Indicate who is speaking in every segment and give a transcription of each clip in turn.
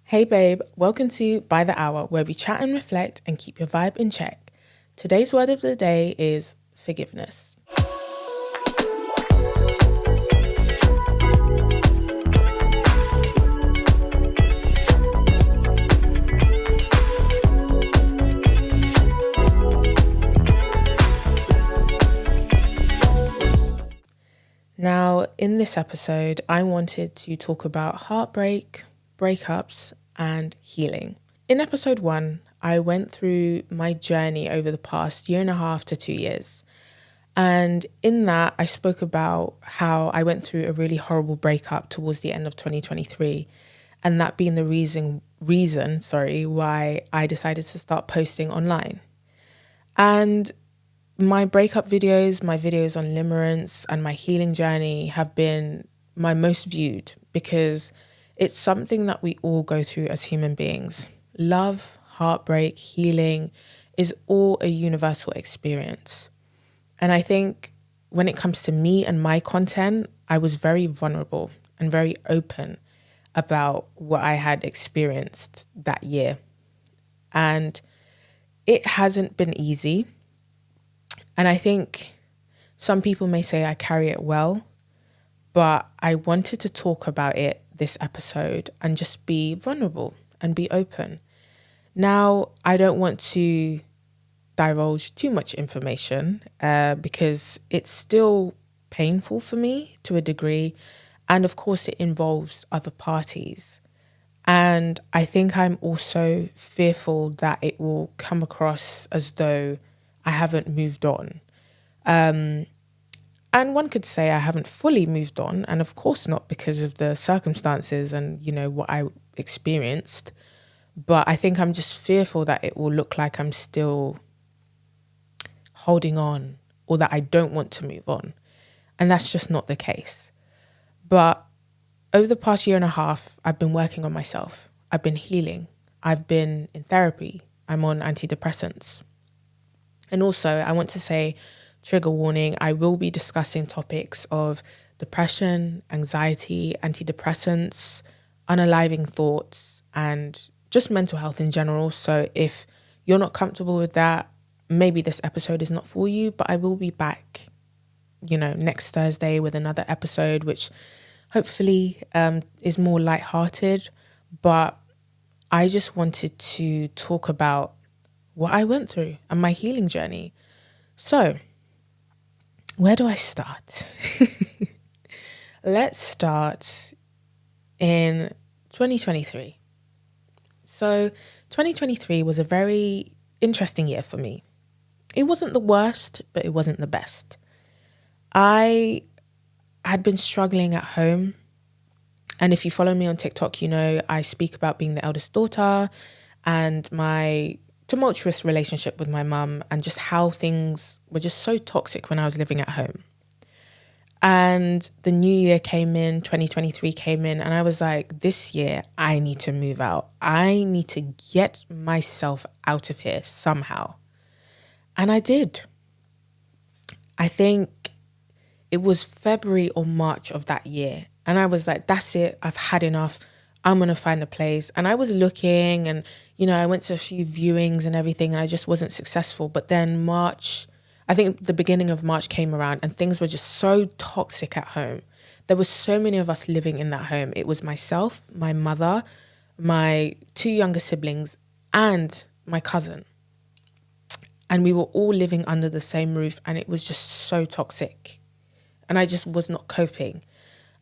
Speaker 1: Hey babe, welcome to By the Hour, where we chat and reflect and keep your vibe in check. Today's word of the day is forgiveness. Now, in this episode, I wanted to talk about heartbreak, breakups, and healing. In episode 1, I went through my journey over the past 1.5 to 2 years. And in that, I spoke about how I went through a really horrible breakup towards the end of 2023. And that being the reason why I decided to start posting online. And my breakup videos, my videos on limerence, and my healing journey have been my most viewed because it's something that we all go through as human beings. Love, heartbreak, healing is all a universal experience. And I think when it comes to me and my content, I was very vulnerable and very open about what I had experienced that year. And it hasn't been easy. And I think some people may say I carry it well, but I wanted to talk about it this episode and just be vulnerable and be open. Now, I don't want to divulge too much information because it's still painful for me to a degree. And of course, it involves other parties. And I think I'm also fearful that it will come across as though I haven't moved on. And one could say I haven't fully moved on, and of course not because of the circumstances and, what I experienced. But I think I'm just fearful that it will look like I'm still holding on or that I don't want to move on. And that's just not the case. But over the past 1.5 years, I've been working on myself. I've been healing. I've been in therapy. I'm on antidepressants. And also, I want to say, trigger warning, I will be discussing topics of depression, anxiety, antidepressants, unaliving thoughts, and just mental health in general. So if you're not comfortable with that, maybe this episode is not for you, but I will be back, next Thursday with another episode, which hopefully is more lighthearted. But I just wanted to talk about what I went through and my healing journey. So, where do I start? Let's start in 2023. So, 2023 was a very interesting year for me. It wasn't the worst, but it wasn't the best. I had been struggling at home. And if you follow me on TikTok, I speak about being the eldest daughter and my tumultuous relationship with my mum and just how things were just so toxic when I was living at home. And the new year came in, 2023 came in, and I was like, this year I need to move out. I need to get myself out of here somehow. And I did. I think it was February or March of that year. And I was like, that's it. I've had enough. I'm going to find a place. And I was looking and, I went to a few viewings and everything and I just wasn't successful. But then March, I think the beginning of March came around and things were just so toxic at home. There were so many of us living in that home. It was myself, my mother, my 2 younger siblings and my cousin. And we were all living under the same roof and it was just so toxic. And I just was not coping.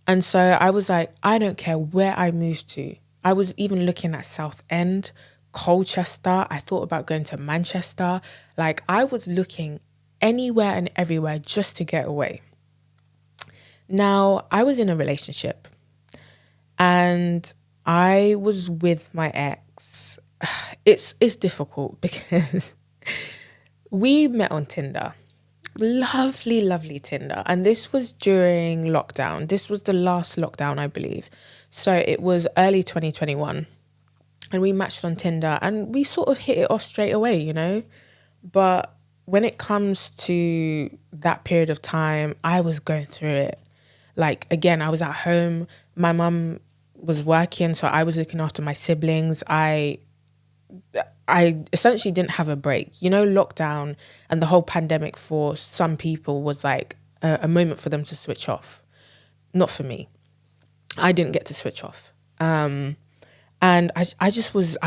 Speaker 1: And so I was like, I don't care where I moved to. I was even looking at Southend, Colchester. I thought about going to Manchester. Like I was looking anywhere and everywhere just to get away. Now, I was in a relationship and I was with my ex. It's difficult because we met on Tinder. Lovely, lovely Tinder. And this was during lockdown. This was the last lockdown, I believe. So it was early 2021. And we matched on Tinder and we sort of hit it off straight away, But when it comes to that period of time, I was going through it. Like, again, I was at home. My mum was working, so I was looking after my siblings. I essentially didn't have a break. You know, lockdown and the whole pandemic for some people was like a moment for them to switch off. Not for me. I didn't get to switch off. And I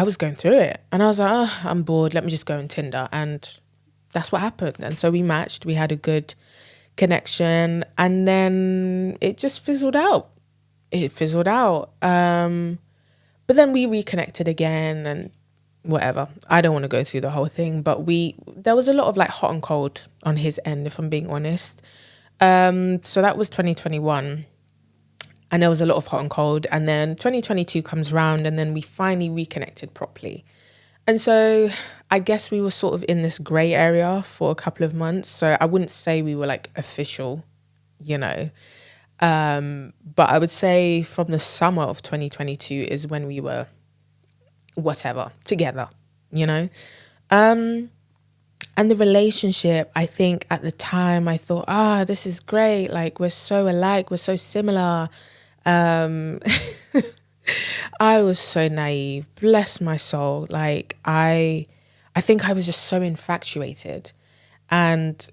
Speaker 1: was going through it. And I was like, oh, I'm bored. Let me just go on Tinder. And that's what happened. And so we matched. We had a good connection. And then it just fizzled out. But then we reconnected again and whatever. I don't want to go through the whole thing, but there was a lot of like hot and cold on his end, if I'm being honest. So that was 2021, and there was a lot of hot and cold. And then 2022 comes around, and then we finally reconnected properly. And so I guess we were sort of in this grey area for a couple of months. So I wouldn't say we were like official, you know. But I would say from the summer of 2022 is when we were whatever together, you know. And the relationship, I think at the time I thought, this is great. Like, we're so alike, we're so similar. I was so naive, bless my soul. Like, I think I was just so infatuated, and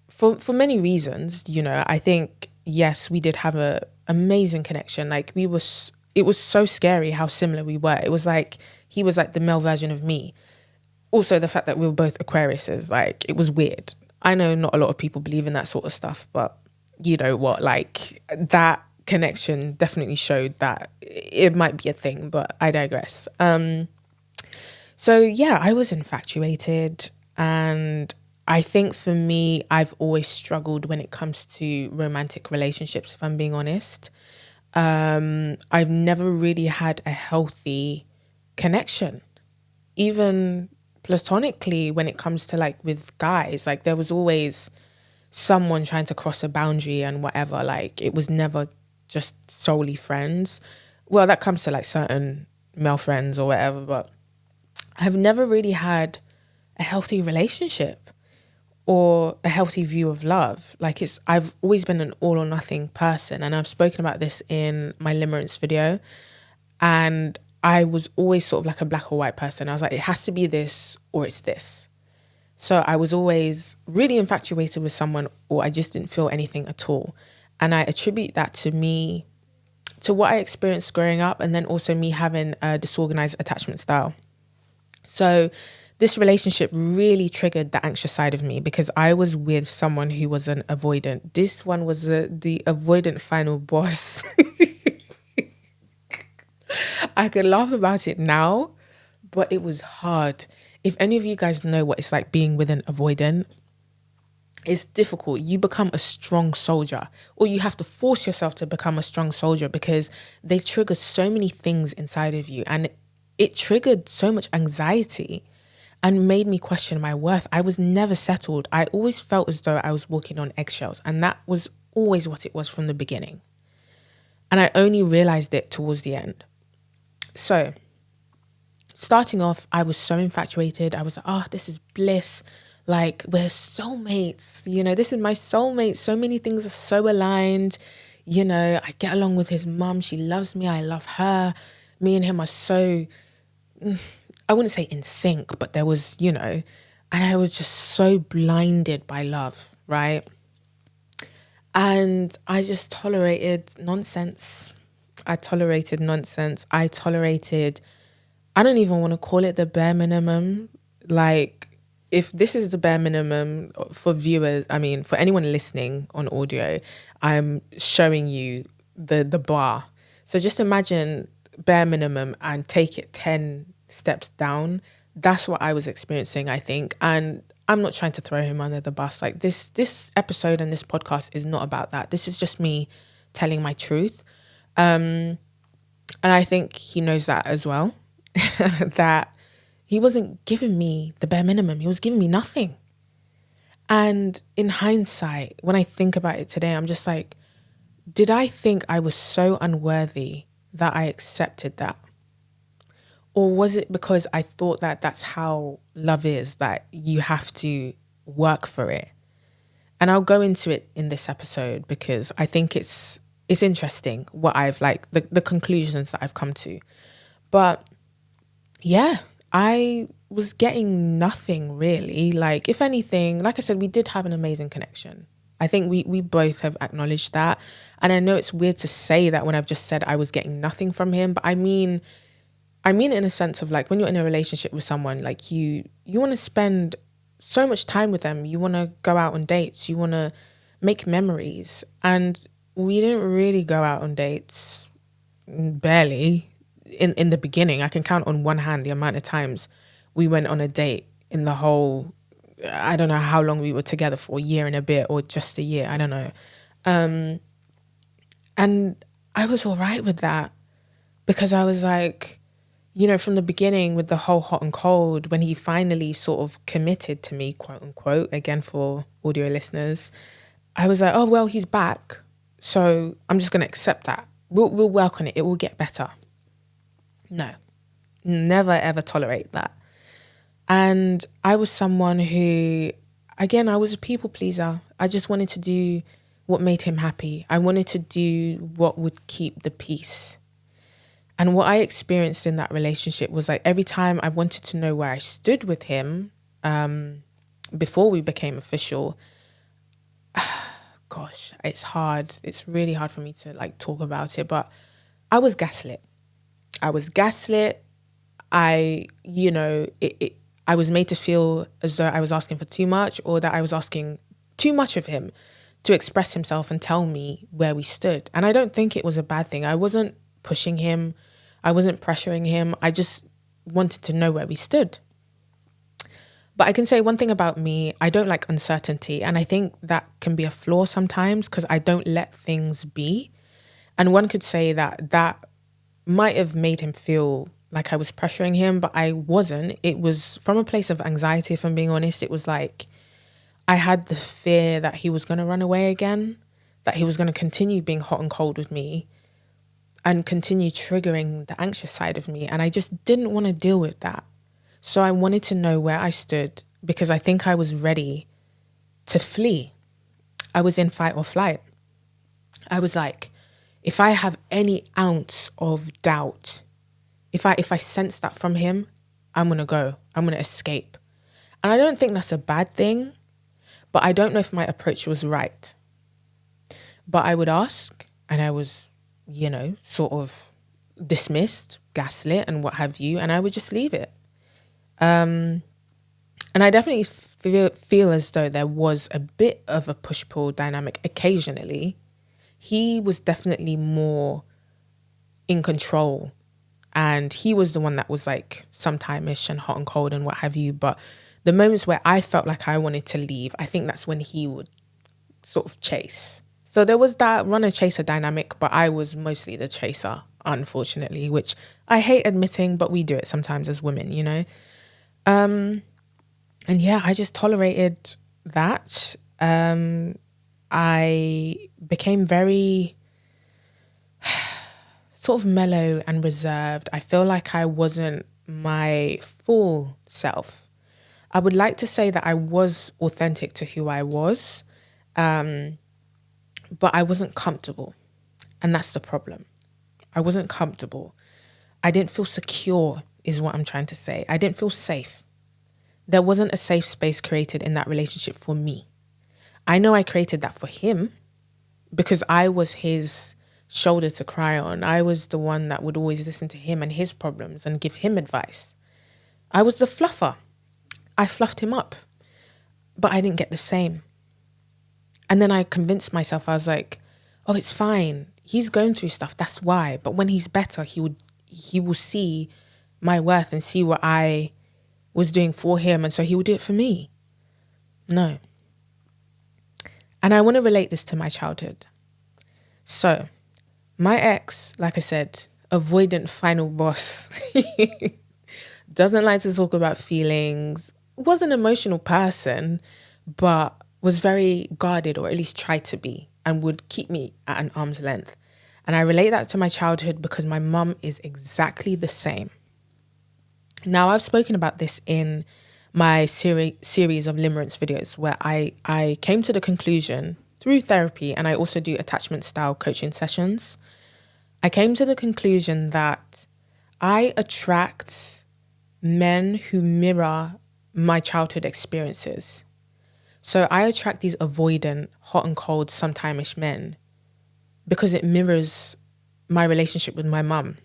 Speaker 1: for many reasons, you know. I think, yes, we did have a amazing connection. Like, it was so scary how similar we were. It was like he was like the male version of me. Also, the fact that we were both Aquariuses, like, it was weird. I know not a lot of people believe in that sort of stuff, but you know what, like, that connection definitely showed that it might be a thing, but I digress. So yeah, I was infatuated, and I think for me, I've always struggled when it comes to romantic relationships, if I'm being honest. I've never really had a healthy connection, even platonically, when it comes to like with guys. Like, there was always someone trying to cross a boundary and whatever. Like, it was never just solely friends. Well, that comes to like certain male friends or whatever, but I've never really had a healthy relationship or a healthy view of love. Like, I've always been an all or nothing person, and I've spoken about this in my limerence video. And I was always sort of like a black or white person. I was like, it has to be this or it's this. So I was always really infatuated with someone, or I just didn't feel anything at all. And I attribute that to what I experienced growing up, and then also me having a disorganized attachment style. So this relationship really triggered the anxious side of me, because I was with someone who was an avoidant. This one was the avoidant final boss. I could laugh about it now, but it was hard. If any of you guys know what it's like being with an avoidant, it's difficult. You become a strong soldier, or you have to force yourself to become a strong soldier, because they trigger so many things inside of you. And it triggered so much anxiety and made me question my worth. I was never settled. I always felt as though I was walking on eggshells, and that was always what it was from the beginning. And I only realized it towards the end. So starting off, I was so infatuated. I was like, this is bliss. Like, we're soulmates. You know, this is my soulmate. So many things are so aligned. You know, I get along with his mum. She loves me. I love her. Me and him are so, I wouldn't say in sync, but there was, you know, and I was just so blinded by love, right? And I just tolerated nonsense. I tolerated, I don't even want to call it the bare minimum. Like, if this is the bare minimum for viewers, I mean, for anyone listening on audio, I'm showing you the bar. So just imagine bare minimum and take it 10 steps down. That's what I was experiencing, I think. And I'm not trying to throw him under the bus. Like, this episode and this podcast is not about that. This is just me telling my truth. And I think he knows that as well, that he wasn't giving me the bare minimum. He was giving me nothing. And in hindsight, when I think about it today, I'm just like, did I think I was so unworthy that I accepted that? Or was it because I thought that that's how love is, that you have to work for it? And I'll go into it in this episode, because I think it's it's interesting what I've like, the conclusions that I've come to. But yeah, I was getting nothing really. Like, if anything, like I said, we did have an amazing connection. I think we both have acknowledged that. And I know it's weird to say that when I've just said I was getting nothing from him, but I mean in a sense of like, when you're in a relationship with someone, like you want to spend so much time with them. You want to go out on dates. You want to make memories. And we didn't really go out on dates, barely. In the beginning, I can count on one hand the amount of times we went on a date in the whole, I don't know how long we were together for, a year and a bit or just a year, I don't know. And I was all right with that because I was like, from the beginning with the whole hot and cold, when he finally sort of committed to me, quote unquote, again for audio listeners, I was like, oh, well, he's back. So I'm just going to accept that. We'll work on it. It will get better. No, never, ever tolerate that. And I was someone who, again, I was a people pleaser. I just wanted to do what made him happy. I wanted to do what would keep the peace. And what I experienced in that relationship was like, every time I wanted to know where I stood with him, before we became official, gosh, it's hard. It's really hard for me to like talk about it, but I was gaslit. I was made to feel as though I was asking for too much, or that I was asking too much of him to express himself and tell me where we stood. And I don't think it was a bad thing. I wasn't pushing him. I wasn't pressuring him. I just wanted to know where we stood. But I can say one thing about me, I don't like uncertainty. And I think that can be a flaw sometimes because I don't let things be. And one could say that might have made him feel like I was pressuring him, but I wasn't. It was from a place of anxiety, if I'm being honest. It was like I had the fear that he was going to run away again, that he was going to continue being hot and cold with me and continue triggering the anxious side of me. And I just didn't want to deal with that. So I wanted to know where I stood because I think I was ready to flee. I was in fight or flight. I was like, if I have any ounce of doubt, if I sense that from him, I'm going to go. I'm going to escape. And I don't think that's a bad thing, but I don't know if my approach was right. But I would ask, and I was, sort of dismissed, gaslit and what have you, and I would just leave it. And I definitely feel as though there was a bit of a push-pull dynamic occasionally. He was definitely more in control, and he was the one that was like sometime-ish and hot and cold and what have you. But the moments where I felt like I wanted to leave, I think that's when he would sort of chase. So there was that runner-chaser dynamic, but I was mostly the chaser, unfortunately, which I hate admitting, but we do it sometimes as women, And yeah, I just tolerated that. I became very sort of mellow and reserved. I feel like I wasn't my full self. I would like to say that I was authentic to who I was, but I wasn't comfortable. And that's the problem. I wasn't comfortable. I didn't feel secure is what I'm trying to say. I didn't feel safe. There wasn't a safe space created in that relationship for me. I know I created that for him because I was his shoulder to cry on. I was the one that would always listen to him and his problems and give him advice. I was the fluffer. I fluffed him up, but I didn't get the same. And then I convinced myself, I was like, oh, it's fine. He's going through stuff. That's why. But when he's better, he will see my worth and see what I was doing for him. And so he will do it for me. No. And I want to relate this to my childhood. So my ex, like I said, avoidant final boss, doesn't like to talk about feelings, was an emotional person, but was very guarded, or at least tried to be, and would keep me at an arm's length. And I relate that to my childhood because my mum is exactly the same. Now, I've spoken about this in my series of limerence videos where I came to the conclusion through therapy, and I also do attachment style coaching sessions, I came to the conclusion that I attract men who mirror my childhood experiences. So I attract these avoidant, hot and cold, sometime-ish men because it mirrors my relationship with my mum.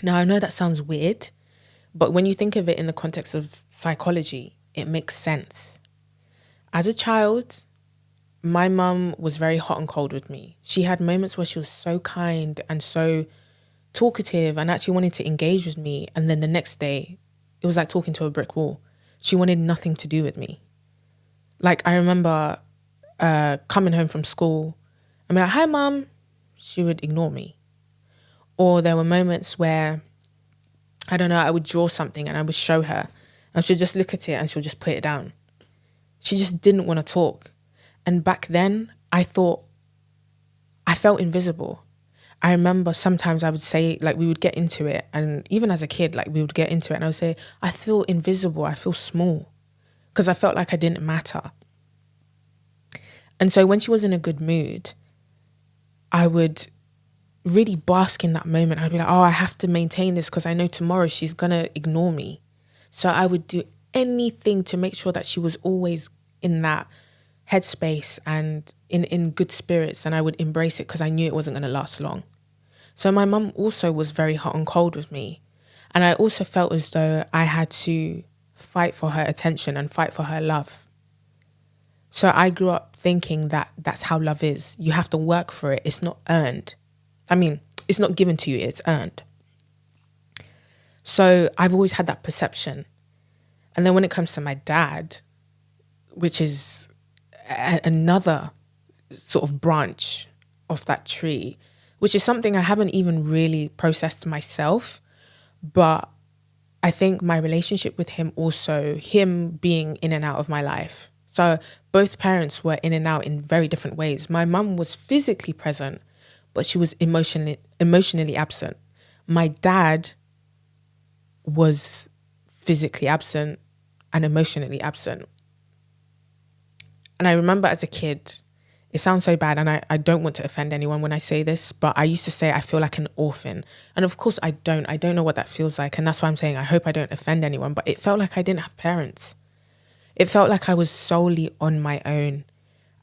Speaker 1: Now, I know that sounds weird, but when you think of it in the context of psychology, it makes sense. As a child, my mum was very hot and cold with me. She had moments where she was so kind and so talkative and actually wanted to engage with me. And then the next day, it was like talking to a brick wall. She wanted nothing to do with me. Like, I remember coming home from school and be like, hi, mum. She would ignore me. Or there were moments where, I don't know, I would draw something and I would show her and she'd just look at it and she'll just put it down. She just didn't want to talk. And back then, I felt invisible. I remember sometimes I would say, like, we would get into it. And even as a kid, like, we would get into it and I would say, I feel invisible. I feel small. Because I felt like I didn't matter. And so when she was in a good mood, I would really bask in that moment. I'd be like, oh, I have to maintain this because I know tomorrow she's going to ignore me. So I would do anything to make sure that she was always in that headspace and in good spirits, and I would embrace it because I knew it wasn't going to last long. So my mum also was very hot and cold with me. And I also felt as though I had to fight for her attention and fight for her love. So I grew up thinking that that's how love is. You have to work for it. It's not earned. I mean, it's not given to you, it's earned. So I've always had that perception. And then when it comes to my dad, which is another sort of branch of that tree, which is something I haven't even really processed myself. But I think my relationship with him also, him being in and out of my life. So both parents were in and out in very different ways. My mum was physically present, but she was emotionally absent. My dad was physically absent and emotionally absent. And I remember as a kid, it sounds so bad, and I don't want to offend anyone when I say this, but I used to say I feel like an orphan. And of course I don't know what that feels like. And that's why I'm saying I hope I don't offend anyone, but it felt like I didn't have parents. It felt like I was solely on my own.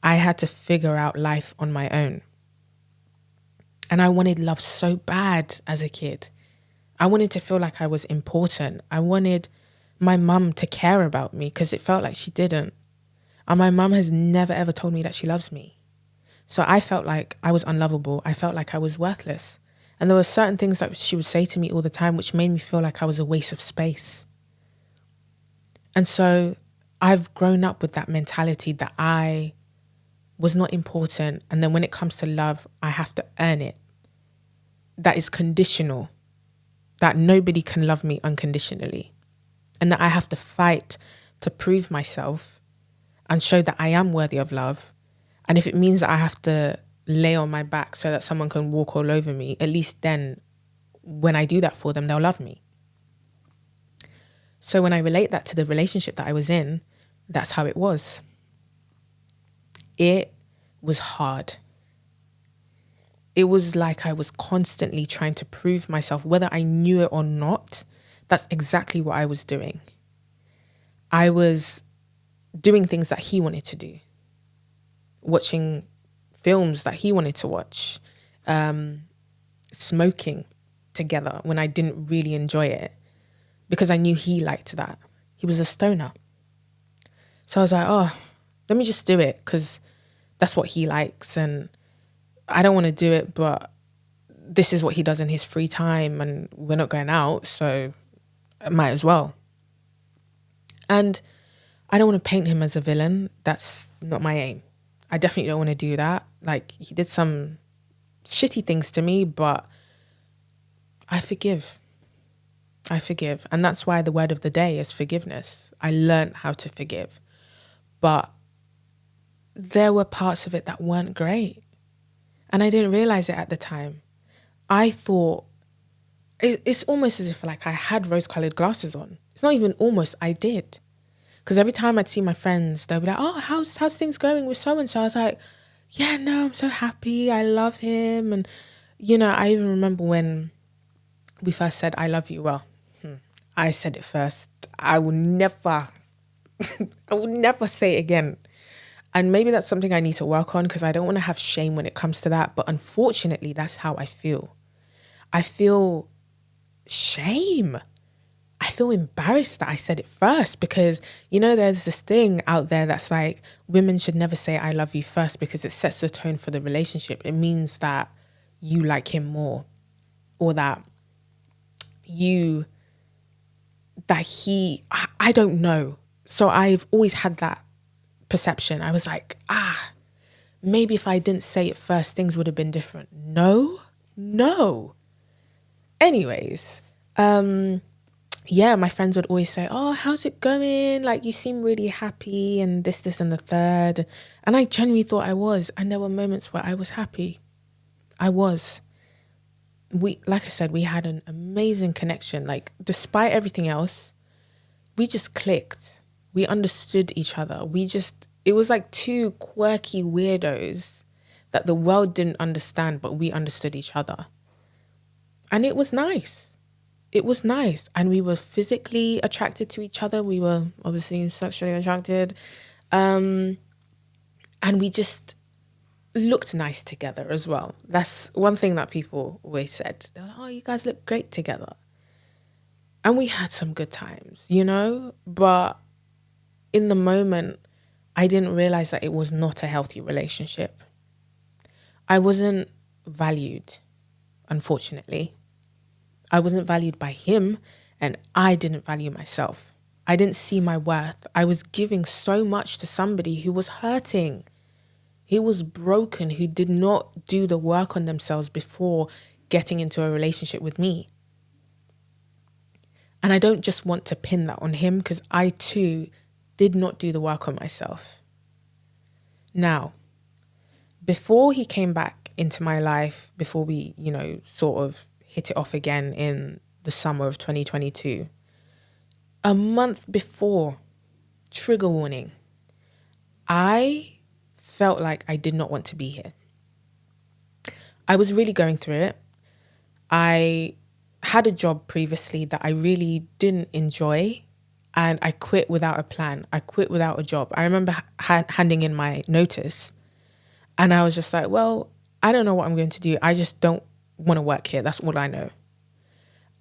Speaker 1: I had to figure out life on my own. And I wanted love so bad as a kid. I wanted to feel like I was important. I wanted my mum to care about me because it felt like she didn't. And my mum has never ever told me that she loves me. So I felt like I was unlovable. I felt like I was worthless. And there were certain things that she would say to me all the time which made me feel like I was a waste of space. And so I've grown up with that mentality that I was not important. And then when it comes to love, I have to earn it. That is conditional. That nobody can love me unconditionally. And that I have to fight to prove myself and show that I am worthy of love. And if it means that I have to lay on my back so that someone can walk all over me, at least then when I do that for them, they'll love me. So when I relate that to the relationship that I was in, that's how it was. It was hard. It was like I was constantly trying to prove myself, whether I knew it or not. That's exactly what I was doing. I was doing things that he wanted to do, watching films that he wanted to watch, smoking together when I didn't really enjoy it because I knew he liked that. He was a stoner. So I was like, oh, let me just do it because that's what he likes and I don't want to do it, but this is what he does in his free time and we're not going out, so I might as well. And I don't want to paint him as a villain. That's not my aim. I definitely don't want to do that. Like, he did some shitty things to me, but I forgive. And that's why the word of the day is forgiveness. I learned how to forgive. But there were parts of it that weren't great. And I didn't realize it at the time. I thought, it's almost as if like I had rose-colored glasses on. It's not even almost, I did. Because every time I'd see my friends, they'll be like, oh, how's things going with so-and-so? I was like, yeah, no, I'm so happy. I love him. And, I even remember when we first said, I love you. Well, I said it first. I will never, I will never say it again. And maybe that's something I need to work on because I don't want to have shame when it comes to that. But unfortunately, that's how I feel. I feel shame. I feel embarrassed that I said it first because, there's this thing out there that's like women should never say I love you first because it sets the tone for the relationship. It means that you like him more or that I don't know. So I've always had that perception. I was like, maybe if I didn't say it first, things would have been different. No. Anyways, yeah, my friends would always say, oh, how's it going? Like, you seem really happy and this, and the third. And I genuinely thought I was. And there were moments where I was happy. I was. Like I said, we had an amazing connection. Like, despite everything else, we just clicked. We understood each other. It was like two quirky weirdos that the world didn't understand, but we understood each other. And it was nice. It was nice. And we were physically attracted to each other. We were obviously sexually attracted. And we just looked nice together as well. That's one thing that people always said. They're like, oh, you guys look great together. And we had some good times, But in the moment, I didn't realize that it was not a healthy relationship. I wasn't valued, unfortunately. I wasn't valued by him, and I didn't value myself. I didn't see my worth. I was giving so much to somebody who was hurting. He was broken, who did not do the work on themselves before getting into a relationship with me. And I don't just want to pin that on him because I too did not do the work on myself. Now, before he came back into my life, before we, sort of hit it off again in the summer of 2022, a month before, trigger warning, I felt like I did not want to be here. I was really going through it. I had a job previously that I really didn't enjoy, and I quit without a plan. I quit without a job. I remember handing in my notice, and I was just like, well, I don't know what I'm going to do. I just don't want to work here. That's all I know.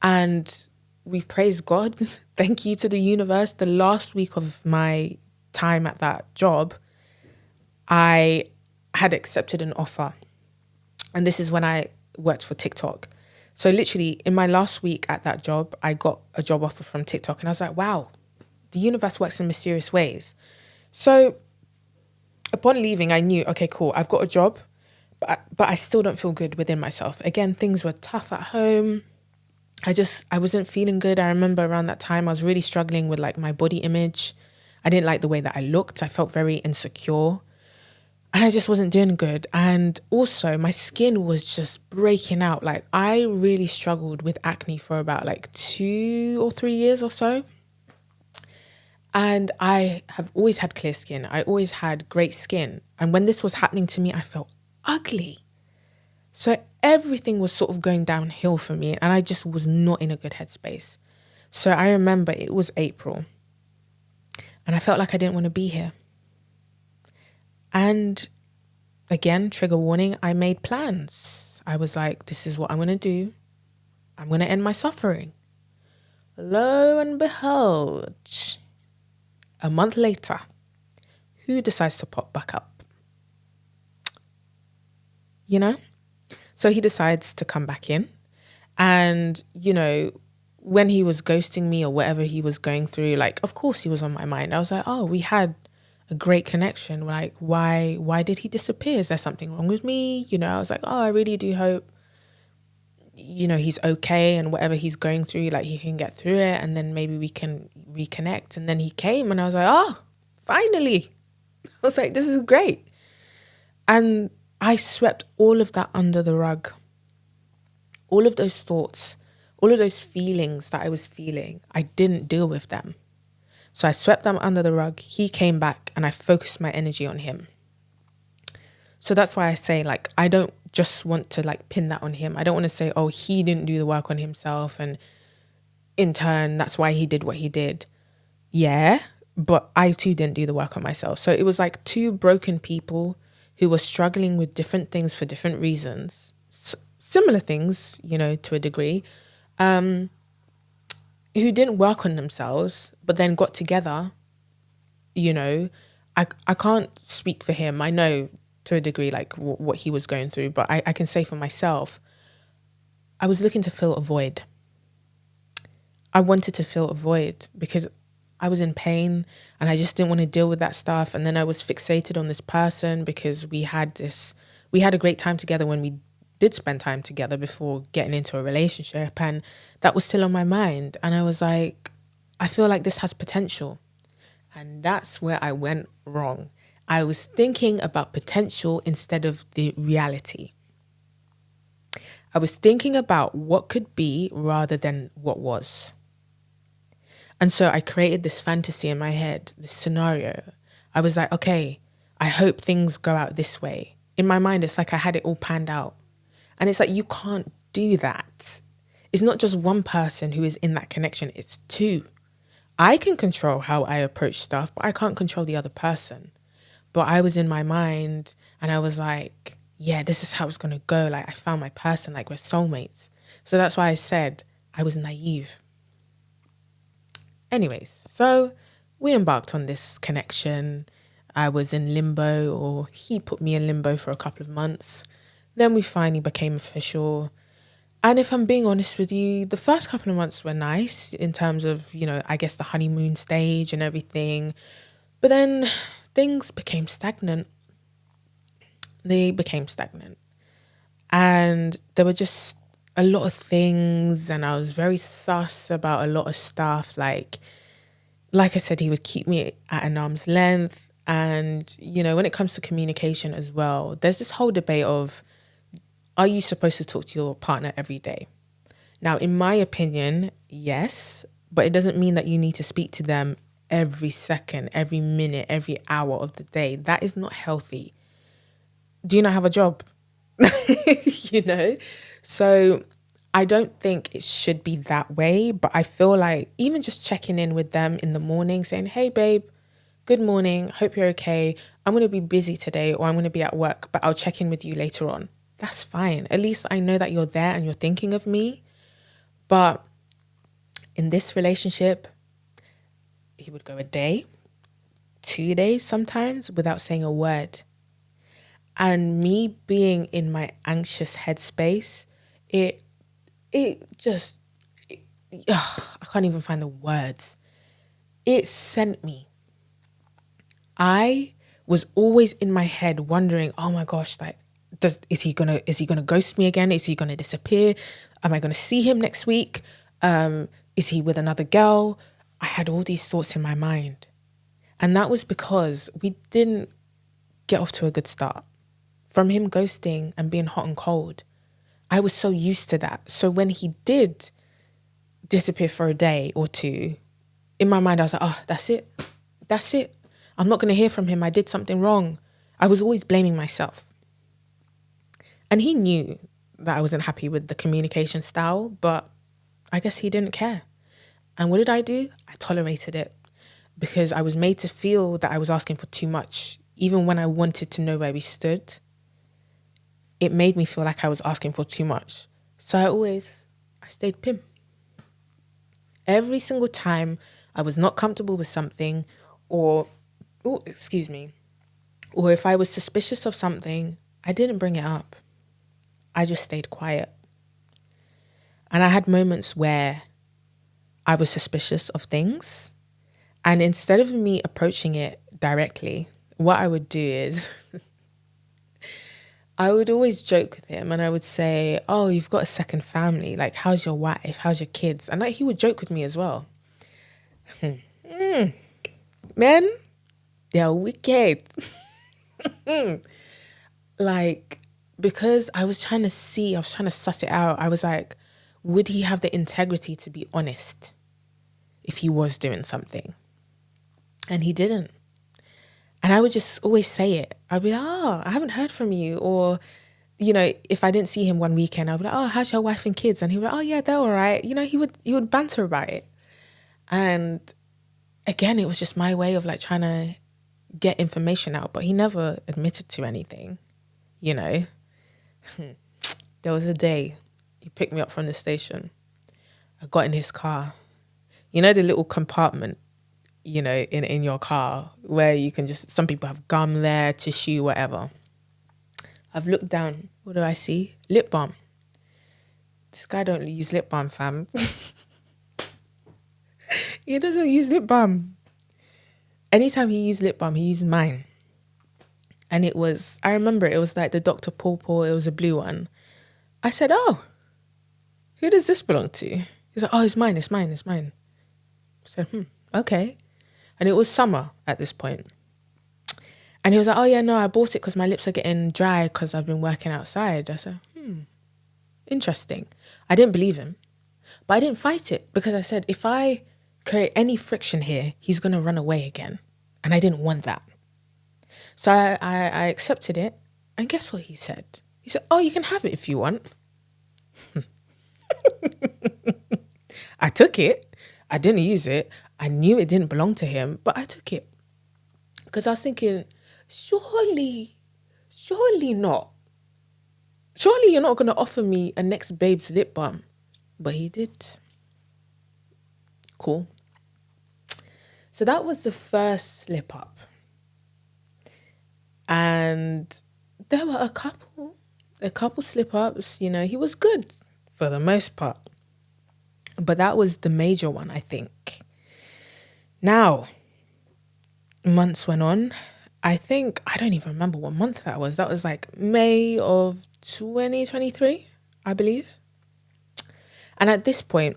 Speaker 1: And we praise God. Thank you to the universe. The last week of my time at that job, I had accepted an offer. And this is when I worked for TikTok. So literally in my last week at that job, I got a job offer from TikTok. And I was like, wow, the universe works in mysterious ways. So upon leaving, I knew, okay, cool, I've got a job, but I still don't feel good within myself. Again, things were tough at home. I wasn't feeling good. I remember around that time, I was really struggling with like my body image. I didn't like the way that I looked. I felt very insecure. And I just wasn't doing good. And also my skin was just breaking out. Like I really struggled with acne for about like 2 or 3 years or so. And I have always had clear skin. I always had great skin. And when this was happening to me, I felt ugly. So everything was sort of going downhill for me. And I just was not in a good headspace. So I remember it was April. And I felt like I didn't want to be here. And again, trigger warning, I made plans. I was like, this is what I'm going to do. I'm going to end my suffering. Lo and behold, a month later, who decides to pop back up? You know? So he decides to come back in. And, you know, when he was ghosting me or whatever he was going through, like, of course he was on my mind. I was like, oh, we had a great connection. Like, why did he disappear? Is there something wrong with me? You know, I was like, oh, I really do hope, you know, he's okay and whatever he's going through, like he can get through it and then maybe we can reconnect. And then he came and I was like, oh, finally. I was like, this is great. And I swept all of that under the rug. All of those thoughts, all of those feelings that I was feeling, I didn't deal with them. So I swept them under the rug. He came back and I focused my energy on him. So that's why I say, like, I don't just want to like pin that on him. I don't want to say, oh, he didn't do the work on himself and in turn, that's why he did what he did. Yeah, but I too didn't do the work on myself. So it was like two broken people who were struggling with different things for different reasons, similar things, you know, to a degree, who didn't work on themselves, but then got together. You know, I can't speak for him. I know to a degree like what he was going through, but I can say for myself, I was looking to fill a void. I wanted to fill a void because I was in pain and I just didn't want to deal with that stuff. And then I was fixated on this person because we had a great time together when we did spend time together before getting into a relationship. And that was still on my mind. And I was like, I feel like this has potential. And that's where I went wrong. I was thinking about potential instead of the reality. I was thinking about what could be rather than what was. And so I created this fantasy in my head, this scenario. I was like, okay, I hope things go out this way. In my mind, it's like I had it all planned out. And it's like, you can't do that. It's not just one person who is in that connection, it's two. I can control how I approach stuff, but I can't control the other person. But I was in my mind and I was like, yeah, this is how it's going to go. Like, I found my person, like, we're soulmates. So that's why I said I was naive. Anyways, so we embarked on this connection. I was in limbo, or he put me in limbo for a couple of months. Then we finally became official. And if I'm being honest with you, the first couple of months were nice in terms of, you know, I guess the honeymoon stage and everything. But then things became stagnant. They became stagnant. And there were just a lot of things, and I was very sus about a lot of stuff. Like I said, he would keep me at an arm's length. And, you know, when it comes to communication as well, there's this whole debate of, are you supposed to talk to your partner every day? Now, in my opinion, yes, but it doesn't mean that you need to speak to them every second, every minute, every hour of the day. That is not healthy. Do you not have a job? You know? So I don't think it should be that way, but I feel like even just checking in with them in the morning, saying, hey, babe, good morning. Hope you're okay. I'm going to be busy today, or I'm going to be at work, but I'll check in with you later on. That's fine. At least I know that you're there and you're thinking of me. But in this relationship, he would go a day, 2 days sometimes without saying a word. And me being in my anxious headspace, I can't even find the words. It sent me. I was always in my head wondering, oh my gosh, like, is he gonna ghost me again? Is he gonna disappear? Am I gonna see him next week? Is he with another girl? I had all these thoughts in my mind. And that was because we didn't get off to a good start. From him ghosting and being hot and cold, I was so used to that. So when he did disappear for a day or two, in my mind I was like, oh, that's it. I'm not going to hear from him. I did something wrong. I was always blaming myself. And he knew that I wasn't happy with the communication style, but I guess he didn't care. And what did I do? I tolerated it because I was made to feel that I was asking for too much. Even when I wanted to know where we stood, it made me feel like I was asking for too much. So I stayed pim. Every single time I was not comfortable with something, or if I was suspicious of something, I didn't bring it up. I just stayed quiet. And I had moments where I was suspicious of things. And instead of me approaching it directly, what I would do is I would always joke with him and I would say, oh, you've got a second family. Like, how's your wife? How's your kids? And like, he would joke with me as well. Man, they're wicked. Like, because I was trying to suss it out. I was like, would he have the integrity to be honest if he was doing something? And he didn't. And I would just always say it. I'd be like, oh, I haven't heard from you. Or, you know, if I didn't see him one weekend, I'd be like, oh, how's your wife and kids? And he would be like, oh yeah, they're all right. You know, he would banter about it. And again, it was just my way of like trying to get information out, but he never admitted to anything, you know. There was a day he picked me up from the station. I got in his car. You know the little compartment, you know, in your car where you can just, some people have gum there, tissue, whatever. I've looked down. What do I see? Lip balm. This guy don't use lip balm, fam. He doesn't use lip balm. Anytime he used lip balm, he used mine. And it was, I remember it was like the Dr. Paw, it was a blue one. I said, oh, who does this belong to? He's like, oh, it's mine. I said, okay. And it was summer at this point. And he was like, oh yeah, no, I bought it because my lips are getting dry because I've been working outside. I said, interesting. I didn't believe him, but I didn't fight it because I said, if I create any friction here, he's going to run away again. And I didn't want that. So I accepted it. And guess what he said? He said, oh, you can have it if you want. I took it. I didn't use it. I knew it didn't belong to him, but I took it. Because I was thinking, surely not. Surely you're not going to offer me a Next Babes lip balm. But he did. Cool. So that was the first slip up. And there were a couple slip ups, you know, he was good for the most part. But that was the major one, I think. Now, months went on. I don't even remember what month that was. That was like May of 2023, I believe. And at this point,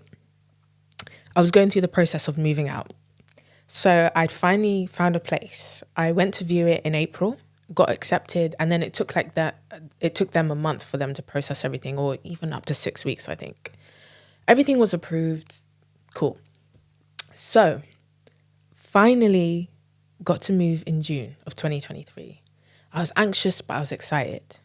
Speaker 1: I was going through the process of moving out. So I'd finally found a place. I went to view it in April, got accepted, and then it took them a month for them to process everything, or even up to 6 weeks, I think. Everything was approved. Cool. So finally got to move in June of 2023. I was anxious, but I was excited.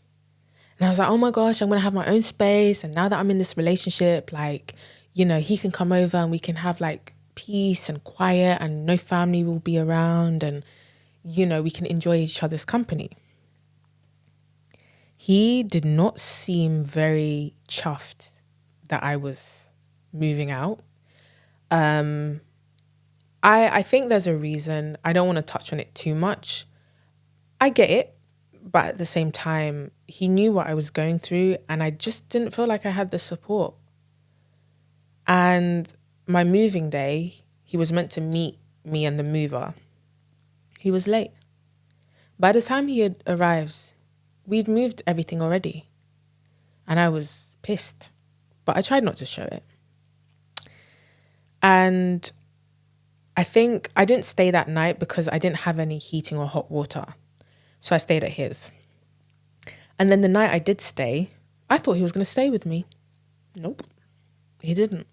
Speaker 1: And I was like, oh my gosh, I'm going to have my own space. And now that I'm in this relationship, like, you know, he can come over and we can have like peace and quiet and no family will be around. And, you know, we can enjoy each other's company. He did not seem very chuffed that I was moving out. I think there's a reason. I don't want to touch on it too much. I get it, but at the same time, he knew what I was going through and I just didn't feel like I had the support. And my moving day, he was meant to meet me and the mover. He was late. By the time he had arrived, we'd moved everything already. And I was pissed, but I tried not to show it. And I think I didn't stay that night because I didn't have any heating or hot water. So I stayed at his. And then the night I did stay, I thought he was going to stay with me. Nope, he didn't.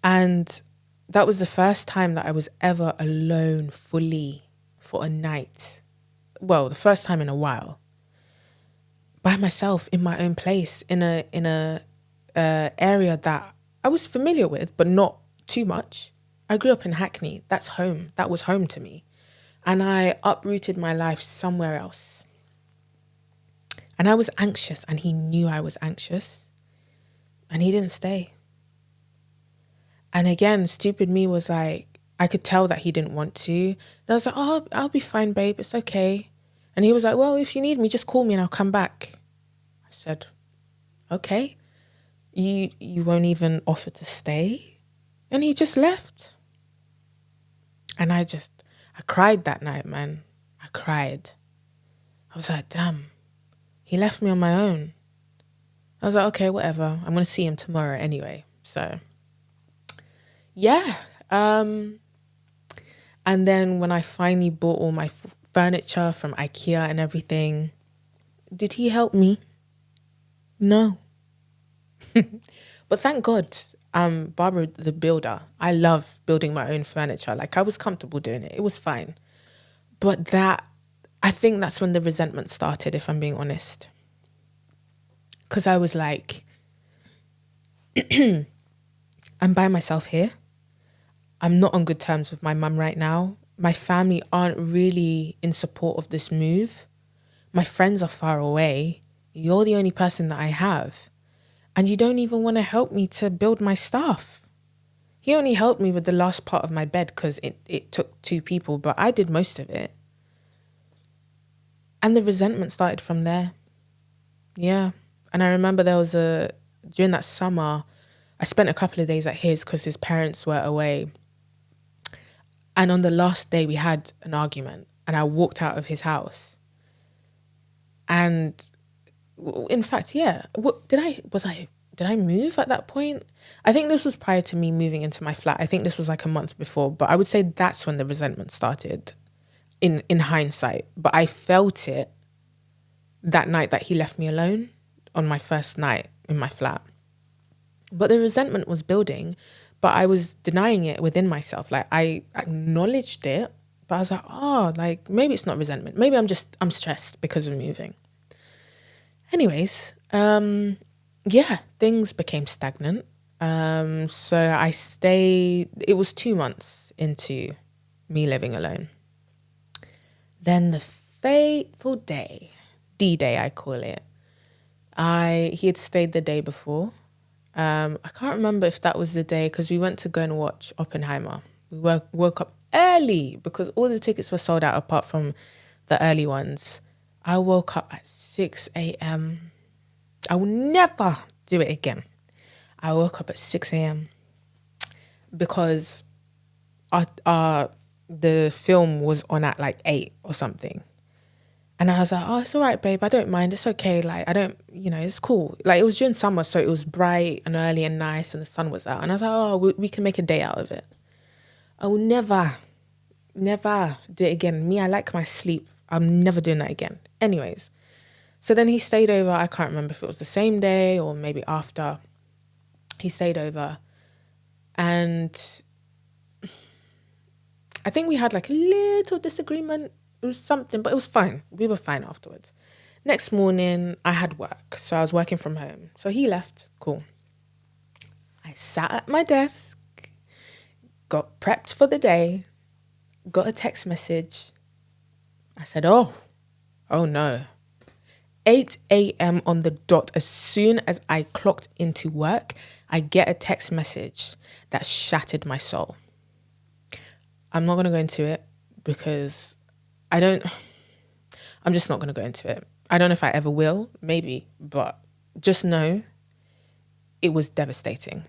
Speaker 1: And that was the first time that I was ever alone fully for a night. Well, the first time in a while. By myself in my own place in a area that I was familiar with, but not too much. I grew up in Hackney. That's home. That was home to me. And I uprooted my life somewhere else. And I was anxious and he knew I was anxious and he didn't stay. And again, stupid me was like, I could tell that he didn't want to. And I was like, oh, I'll be fine, babe. It's okay. And he was like, well, if you need me, just call me and I'll come back. I said, okay. You won't even offer to stay? And he just left. And I cried that night, man. I cried. I was like, damn, he left me on my own. I was like, okay, whatever. I'm going to see him tomorrow anyway. So, yeah. And then when I finally bought all my furniture from IKEA and everything, did he help me? No. But thank God, Barbara the builder. I love building my own furniture. Like I was comfortable doing it. It was fine. But I think that's when the resentment started, if I'm being honest. Because I was like, I'm by myself here. I'm not on good terms with my mum right now. My family aren't really in support of this move. My friends are far away. You're the only person that I have. And you don't even want to help me to build my stuff. He only helped me with the last part of my bed because it took 2 people, but I did most of it. And the resentment started from there. Yeah. And I remember during that summer, I spent a couple of days at his because his parents were away. And on the last day, we had an argument and I walked out of his house. And in fact, yeah, did I move at that point? I think this was prior to me moving into my flat. I think this was like a month before, but I would say that's when the resentment started in hindsight. But I felt it that night that he left me alone on my first night in my flat. But the resentment was building, but I was denying it within myself. Like I acknowledged it, but I was like, like maybe it's not resentment. Maybe I'm stressed because of moving. Anyways, things became stagnant. So I stayed, it was 2 months into me living alone. Then the fateful day, D-Day I call it, he had stayed the day before. I can't remember if that was the day because we went to go and watch Oppenheimer. We woke up early because all the tickets were sold out apart from the early ones. I woke up at 6 a.m. I will never do it again. I woke up at 6 a.m. because the film was on at like 8 or something. And I was like, oh, it's all right, babe. I don't mind. It's okay. Like, I don't, it's cool. Like, it was during summer, so it was bright and early and nice and the sun was out. And I was like, oh, we can make a day out of it. I will never do it again. Me, I like my sleep. I'm never doing that again. Anyways, so then he stayed over. I can't remember if it was the same day or maybe after. He stayed over. And I think we had like a little disagreement. It was something, but it was fine. We were fine afterwards. Next morning, I had work. So I was working from home. So he left. Cool. I sat at my desk, got prepped for the day, got a text message. I said, oh no. 8 a.m. on the dot. As soon as I clocked into work, I get a text message that shattered my soul. I'm not going to go into it because I'm just not going to go into it. I don't know if I ever will, maybe, but just know it was devastating.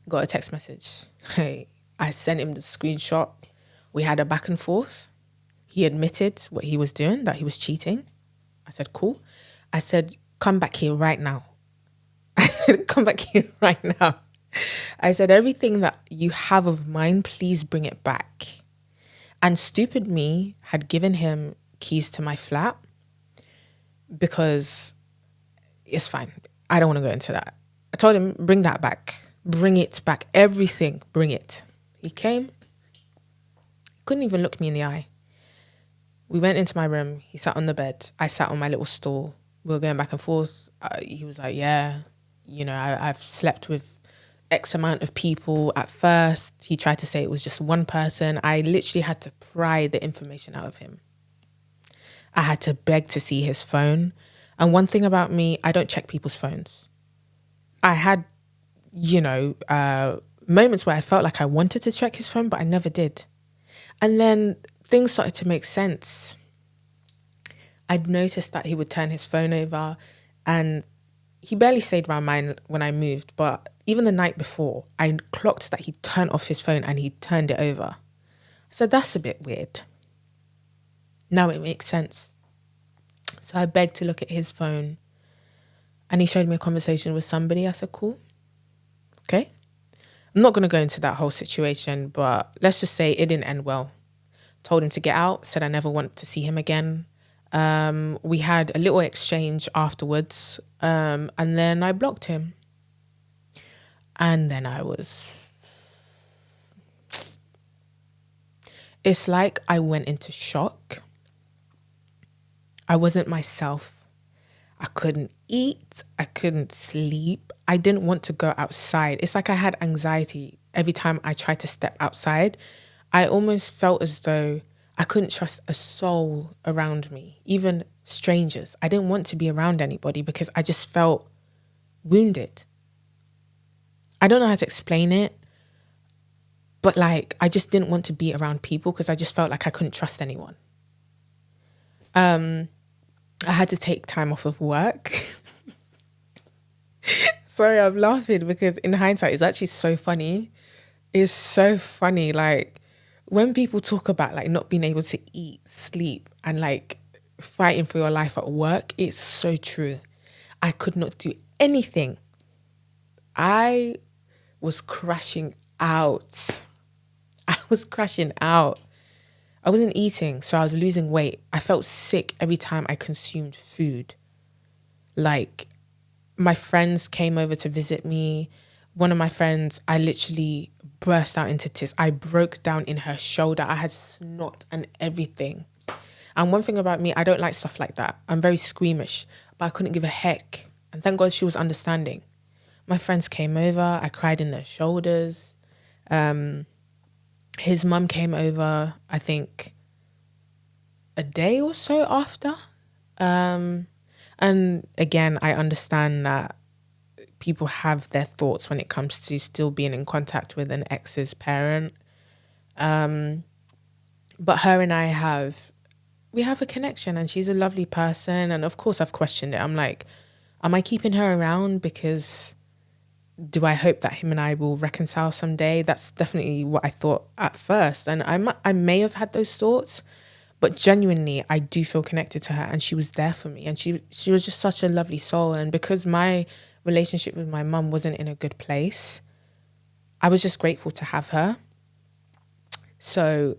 Speaker 1: Got a text message. Hey, I sent him the screenshot. We had a back and forth. He admitted what he was doing, that he was cheating. I said, cool. I said, come back here right now. I said, come back here right now. I said, everything that you have of mine, please bring it back. And stupid me had given him keys to my flat because it's fine. I don't want to go into that. I told him, bring that back. Bring it back. Everything, bring it. He came. Couldn't even look me in the eye. We went into my room. He sat on the bed. I sat on my little stool. We were going back and forth. He was like, yeah, I've slept with X amount of people. At first, he tried to say it was just one person. I literally had to pry the information out of him. I had to beg to see his phone. And one thing about me, I don't check people's phones. I had, moments where I felt like I wanted to check his phone, but I never did. And then things started to make sense. I'd noticed that he would turn his phone over and he barely stayed around mine when I moved, but even the night before, I clocked that he turned off his phone and he turned it over. I said, that's a bit weird. Now it makes sense. So I begged to look at his phone and he showed me a conversation with somebody. I said, cool. Okay. I'm not going to go into that whole situation, but let's just say it didn't end well. Told him to get out, said I never want to see him again. We had a little exchange afterwards, and then I blocked him. And then It's like I went into shock. I wasn't myself. I couldn't eat. I couldn't sleep. I didn't want to go outside. It's like I had anxiety every time I tried to step outside. I almost felt as though I couldn't trust a soul around me, even strangers. I didn't want to be around anybody because I just felt wounded. I don't know how to explain it, but like I just didn't want to be around people because I just felt like I couldn't trust anyone. I had to take time off of work. Sorry, I'm laughing because in hindsight, it's actually so funny. It's so funny. Like when people talk about like not being able to eat, sleep, and like fighting for your life at work, it's so true. I could not do anything. I was crashing out. I was crashing out. I wasn't eating, so I was losing weight. I felt sick every time I consumed food. Like, my friends came over to visit me. One of my friends, I literally burst out into tears. I broke down in her shoulder. I had snot and everything. And one thing about me, I don't like stuff like that. I'm very squeamish, but I couldn't give a heck. And thank God she was understanding. My friends came over. I cried in their shoulders. His mum came over, I think, a day or so after. And again, I understand that people have their thoughts when it comes to still being in contact with an ex's parent. But her and we have a connection, and she's a lovely person. And of course I've questioned it. I'm like, am I keeping her around because do I hope that him and I will reconcile someday? That's definitely what I thought at first. And I may have had those thoughts, but genuinely, I do feel connected to her, and she was there for me. And she was just such a lovely soul. And because my relationship with my mum wasn't in a good place, I was just grateful to have her. So,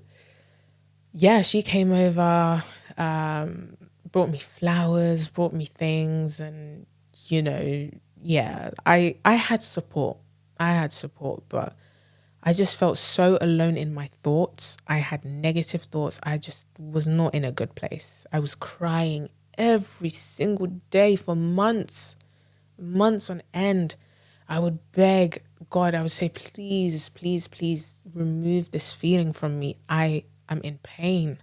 Speaker 1: yeah, she came over, brought me flowers, brought me things, and, yeah, I had support. But I just felt so alone in my thoughts. I had negative thoughts. I just was not in a good place. I was crying every single day for months on end. I would beg God, I would say, please, please, please remove this feeling from me. I am in pain.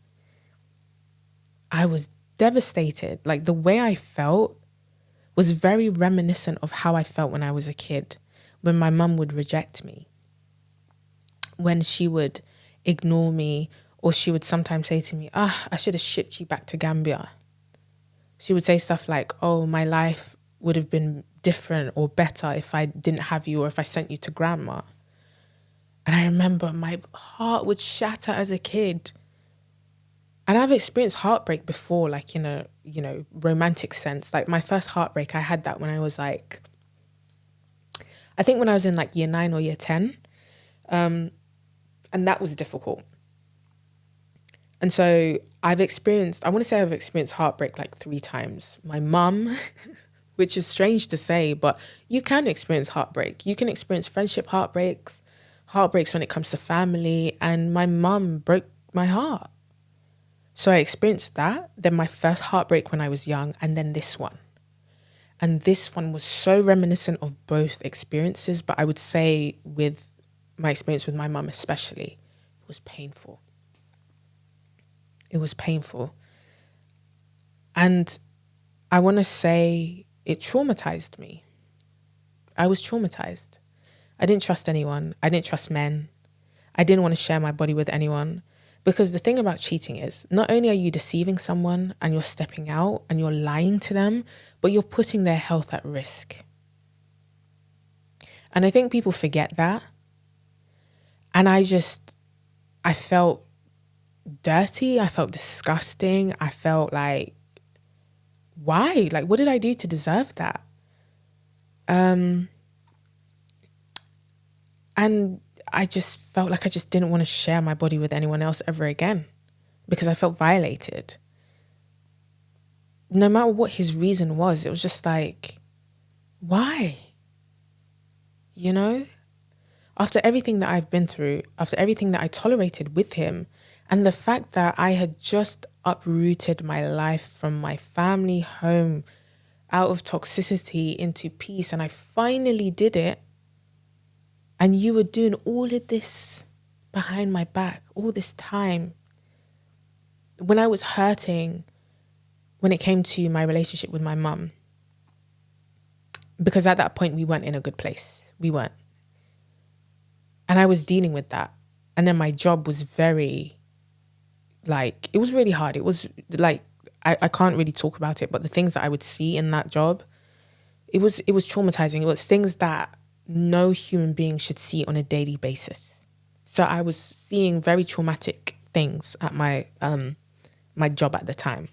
Speaker 1: I was devastated. Like the way I felt was very reminiscent of how I felt when I was a kid, when my mum would reject me, when she would ignore me, or she would sometimes say to me, I should have shipped you back to Gambia. She would say stuff like, oh, my life would have been different or better if I didn't have you, or if I sent you to grandma. And I remember my heart would shatter as a kid. And I've experienced heartbreak before, like in a, romantic sense. Like my first heartbreak, I had that when I was like, I think when I was in like year 9 or year 10. And that was difficult. And so I want to say I've experienced heartbreak like 3 times. My mum, which is strange to say, but you can experience heartbreak. You can experience friendship heartbreaks when it comes to family. And my mum broke my heart. So I experienced that, then my first heartbreak when I was young, and then this one. And this one was so reminiscent of both experiences, but I would say with my experience with my mum especially, it was painful. It was painful. And I want to say it traumatized me. I was traumatized. I didn't trust anyone. I didn't trust men. I didn't want to share my body with anyone. Because the thing about cheating is, not only are you deceiving someone and you're stepping out and you're lying to them, but you're putting their health at risk. And I think people forget that. And I felt dirty. I felt disgusting. I felt like, why? Like, what did I do to deserve that? And I just felt like I just didn't want to share my body with anyone else ever again because I felt violated. No matter what his reason was, it was just like, why? After everything that I've been through, after everything that I tolerated with him, And the fact that I had just uprooted my life from my family home out of toxicity into peace, and I finally did it, and you were doing all of this behind my back all this time when I was hurting when it came to my relationship with my mum, because at that point we weren't in a good place. We weren't. And I was dealing with that. And then my job was very, it was really hard. It was I can't really talk about it, but the things that I would see in that job, it was traumatizing. It was things that no human being should see on a daily basis. So I was seeing very traumatic things at my my job at the time.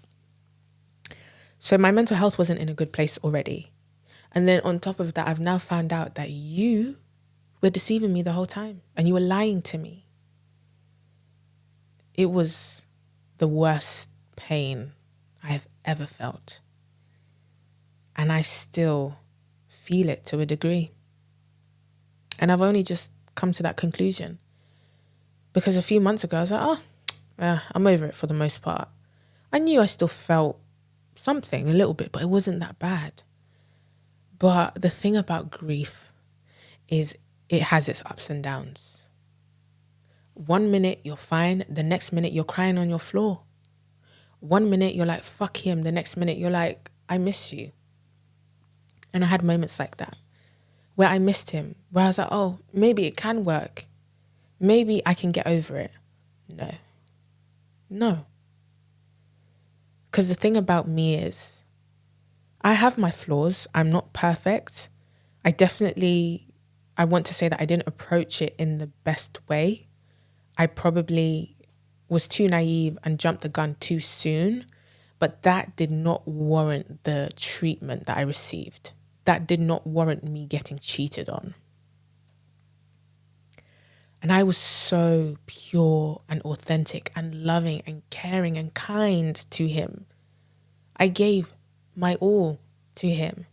Speaker 1: So my mental health wasn't in a good place already. And then on top of that, I've now found out that you were deceiving me the whole time and you were lying to me. It was the worst pain I have ever felt. And I still feel it to a degree. And I've only just come to that conclusion. Because a few months ago, I was like, I'm over it for the most part. I knew I still felt something a little bit, but it wasn't that bad. But the thing about grief is it has its ups and downs. 1 minute you're fine, the next minute you're crying on your floor. 1 minute you're like, fuck him, the next minute you're like, I miss you. And I had moments like that where I missed him, where I was like, oh, maybe it can work. Maybe I can get over it. No. Because the thing about me is I have my flaws. I'm not perfect. I want to say that I didn't approach it in the best way. I probably was too naive and jumped the gun too soon, but that did not warrant the treatment that I received. That did not warrant me getting cheated on. And I was so pure and authentic and loving and caring and kind to him. I gave my all to him.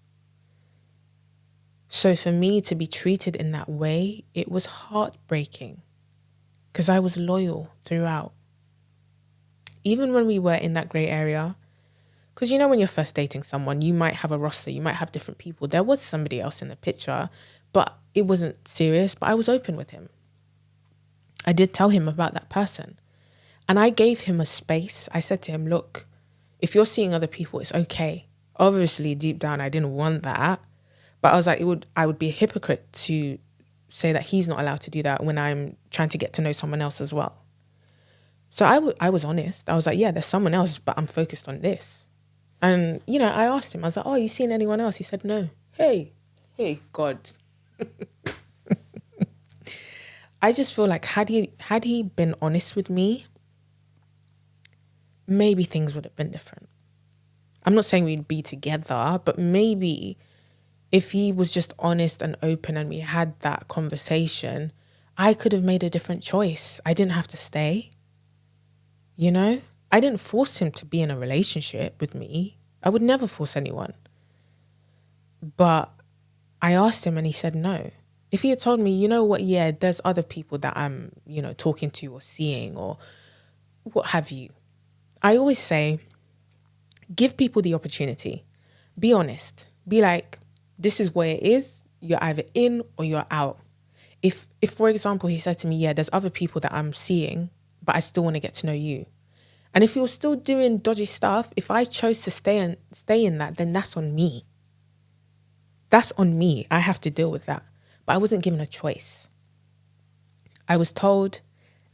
Speaker 1: So for me to be treated in that way, it was heartbreaking because I was loyal throughout. Even when we were in that grey area, because you know when you're first dating someone, you might have a roster, you might have different people. There was somebody else in the picture, but it wasn't serious, but I was open with him. I did tell him about that person. And I gave him a space. I said to him, look, if you're seeing other people, it's okay. Obviously, deep down, I didn't want that. But I was like, I would be a hypocrite to say that he's not allowed to do that when I'm trying to get to know someone else as well. So I was honest. I was like, yeah, there's someone else, but I'm focused on this. And, I asked him, I was like, oh, you seen anyone else? He said, no. Hey, God. I just feel like had he been honest with me, maybe things would have been different. I'm not saying we'd be together, but maybe if he was just honest and open and we had that conversation, I could have made a different choice. I didn't have to stay. I didn't force him to be in a relationship with me. I would never force anyone. But I asked him and he said no. If he had told me, you know what, yeah, there's other people that I'm, talking to or seeing or what have you. I always say, give people the opportunity. Be honest. Be like, this is where it is. You're either in or you're out. If for example, he said to me, yeah, there's other people that I'm seeing, but I still want to get to know you. And if you're still doing dodgy stuff, if I chose to stay in that, then that's on me. That's on me. I have to deal with that. But I wasn't given a choice. I was told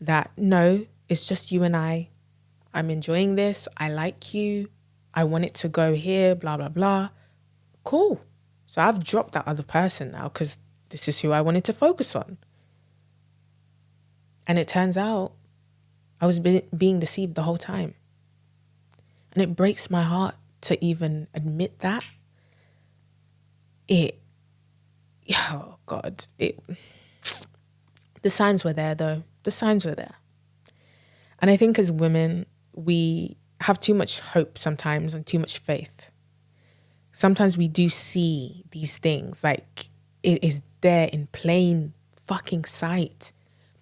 Speaker 1: that, no, it's just you and I. I'm enjoying this. I like you. I want it to go here, blah, blah, blah. Cool. So I've dropped that other person now because this is who I wanted to focus on. And it turns out I was being deceived the whole time. And it breaks my heart to even admit that. Oh God, the signs were there though. The signs were there. And I think as women, we have too much hope sometimes and too much faith. Sometimes we do see these things like it is there in plain fucking sight,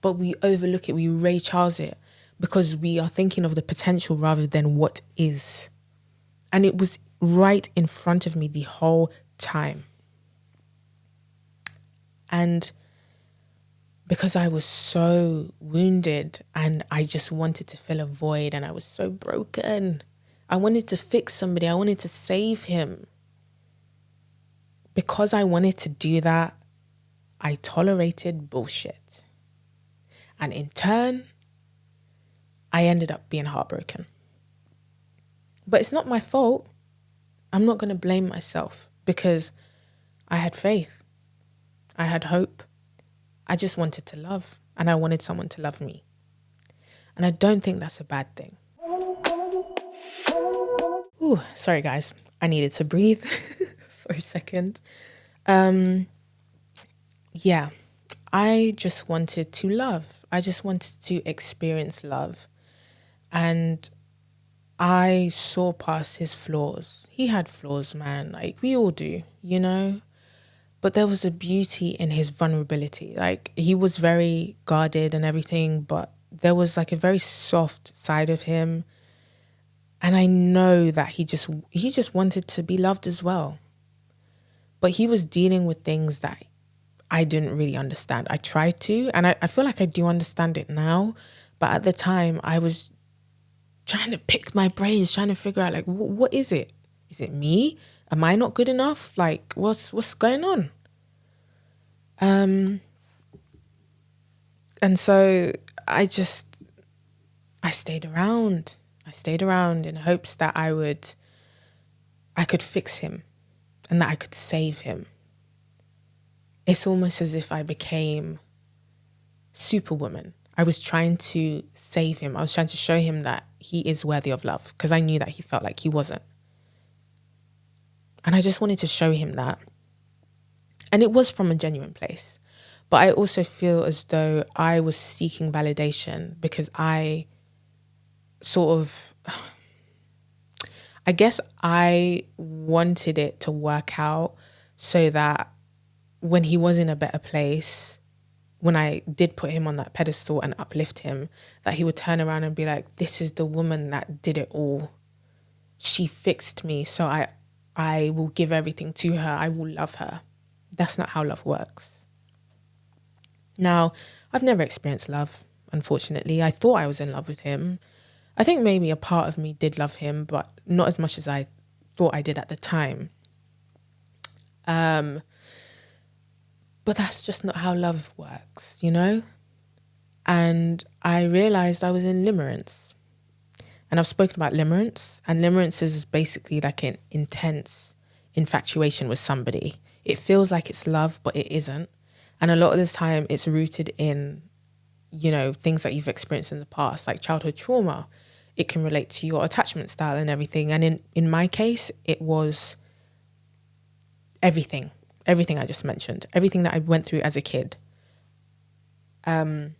Speaker 1: but we overlook it, we Ray Charles it. because we are thinking of the potential rather than what is. And it was right in front of me the whole time. And because I was so wounded and I just wanted to fill a void and I was so broken, I wanted to fix somebody. I wanted to save him. Because I wanted to do that, I tolerated bullshit. And in turn, I ended up being heartbroken. But it's not my fault. I'm not going to blame myself because I had faith. I had hope. I just wanted to love, and I wanted someone to love me. And I don't think that's a bad thing. Ooh, sorry guys. I needed to breathe for a second. Yeah, I just wanted to love. I just wanted to experience love. And I saw past his flaws. He had flaws, man. Like, we all do, you know? But there was a beauty in his vulnerability. Like, he was very guarded and everything, but there was like a very soft side of him. And I know that he just wanted to be loved as well. But he was dealing with things that I didn't really understand. I tried to, and I feel like I do understand it now. But at the time, I was trying to pick my brains, trying to figure out, like, what is it? Is it me? Am I not good enough? Like, what's going on? And so I stayed around. I stayed around in hopes that I could fix him and that I could save him. It's almost as if I became Superwoman. I was trying to save him. I was trying to show him that he is worthy of love because I knew that he felt like he wasn't. And I just wanted to show him that. And it was from a genuine place. But I also feel as though I was seeking validation because I guess I wanted it to work out so that when he was in a better place, when I did put him on that pedestal and uplift him, that he would turn around and be like, this is the woman that did it all. She fixed me, so I will give everything to her. I will love her. That's not how love works. Now, I've never experienced love, unfortunately. I thought I was in love with him. I think maybe a part of me did love him, but not as much as I thought I did at the time. But that's just not how love works, you know? And I realized I was in limerence. And I've spoken about limerence. And limerence is basically like an intense infatuation with somebody. It feels like it's love, but it isn't. And a lot of this time it's rooted in, you know, things that you've experienced in the past, like childhood trauma. It can relate to your attachment style and everything. And in my case, it was everything I just mentioned, everything that I went through as a kid. Feeling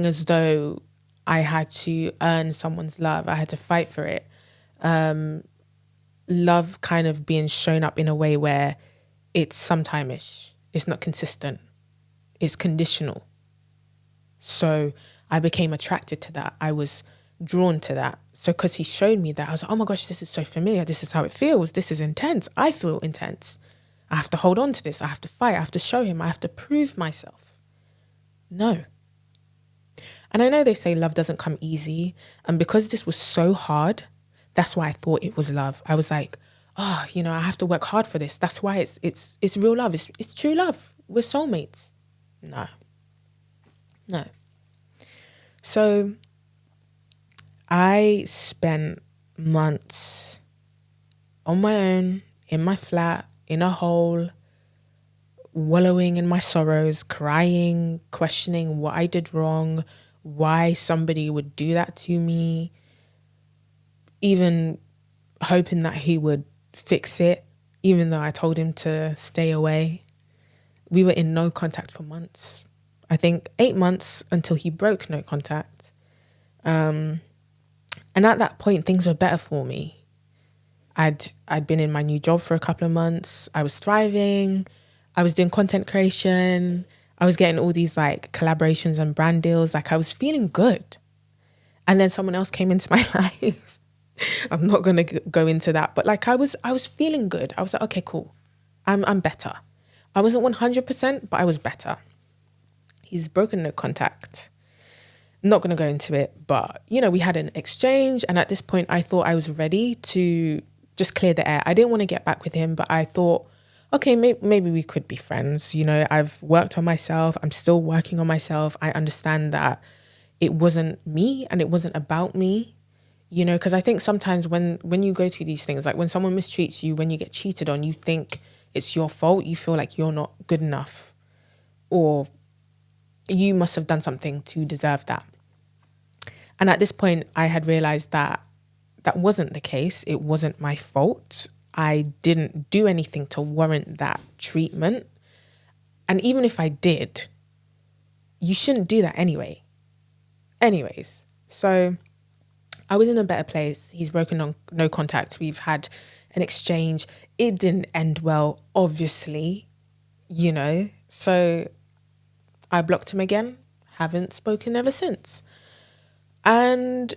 Speaker 1: as though I had to earn someone's love. I had to fight for it. Love kind of being shown up in a way where it's sometime-ish. It's not consistent. It's conditional. So I became attracted to that. I was drawn to that. So because he showed me that, I was like, oh my gosh, this is so familiar. This is how it feels. This is intense. I feel intense. I have to hold on to this. I have to fight. I have to show him. I have to prove myself. No. And I know they say love doesn't come easy. And because this was so hard, that's why I thought it was love. I was like, oh, you know, I have to work hard for this. That's why it's real love. It's true love. We're soulmates. No. So I spent months on my own, in my flat, in a hole, wallowing in my sorrows, crying, questioning what I did wrong, why somebody would do that to me, even hoping that he would fix it, even though I told him to stay away. We were in no contact for months. I think 8 months until he broke no contact. And at that point, things were better for me. I'd been in my new job for a couple of months. I was thriving. I was doing content creation. I was getting all these like collaborations and brand deals. Like I was feeling good. And then someone else came into my life. I'm not going to go into that, but like I was feeling good. I was like, okay, cool. I'm better. I wasn't 100%, but I was better. He's broken no contact. Not going to go into it, but we had an exchange. And at this point I thought I was ready to just clear the air. I didn't want to get back with him, but I thought, okay, maybe we could be friends. I've worked on myself. I'm still working on myself. I understand that it wasn't me and it wasn't about me, because I think sometimes when you go through these things, like when someone mistreats you, when you get cheated on, you think it's your fault. You feel like you're not good enough or you must have done something to deserve that. And at this point, I had realized that that wasn't the case. It wasn't my fault. I didn't do anything to warrant that treatment. And even if I did, you shouldn't do that anyway. Anyways, so I was in a better place. He's broken on no contact. We've had an exchange. It didn't end well, obviously, So I blocked him again. Haven't spoken ever since. And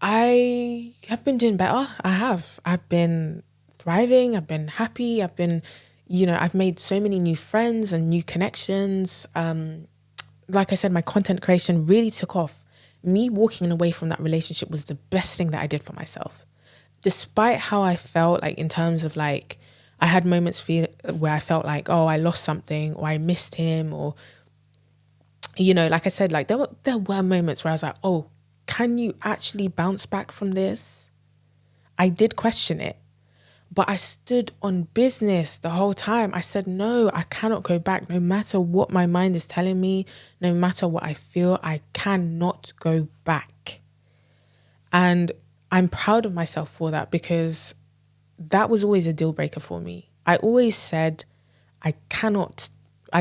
Speaker 1: I have been doing better. I have. I've been thriving. I've been happy. I've been, I've made so many new friends and new connections. Like I said, my content creation really took off. Me walking away from that relationship was the best thing that I did for myself. Despite how I felt, like in terms of like, I had moments where I felt like, oh, I lost something or I missed him or, like I said, like there were moments where I was like, oh, can you actually bounce back from this? I did question it, but I stood on business the whole time. I said, no, I cannot go back. No matter what my mind is telling me, no matter what I feel, I cannot go back. And I'm proud of myself for that because that was always a deal breaker for me. I always said, I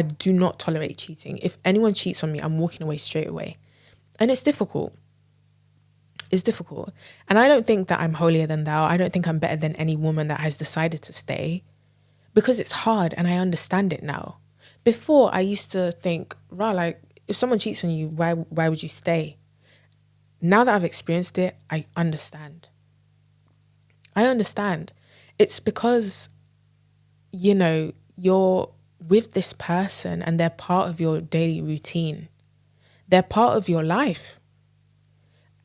Speaker 1: do not tolerate cheating. If anyone cheats on me, I'm walking away straight away. And it's difficult. It's difficult. And I don't think that I'm holier than thou. I don't think I'm better than any woman that has decided to stay because it's hard and I understand it now. Before I used to think, right, like if someone cheats on you, why would you stay? Now that I've experienced it, I understand. It's because, you're with this person and they're part of your daily routine. They're part of your life.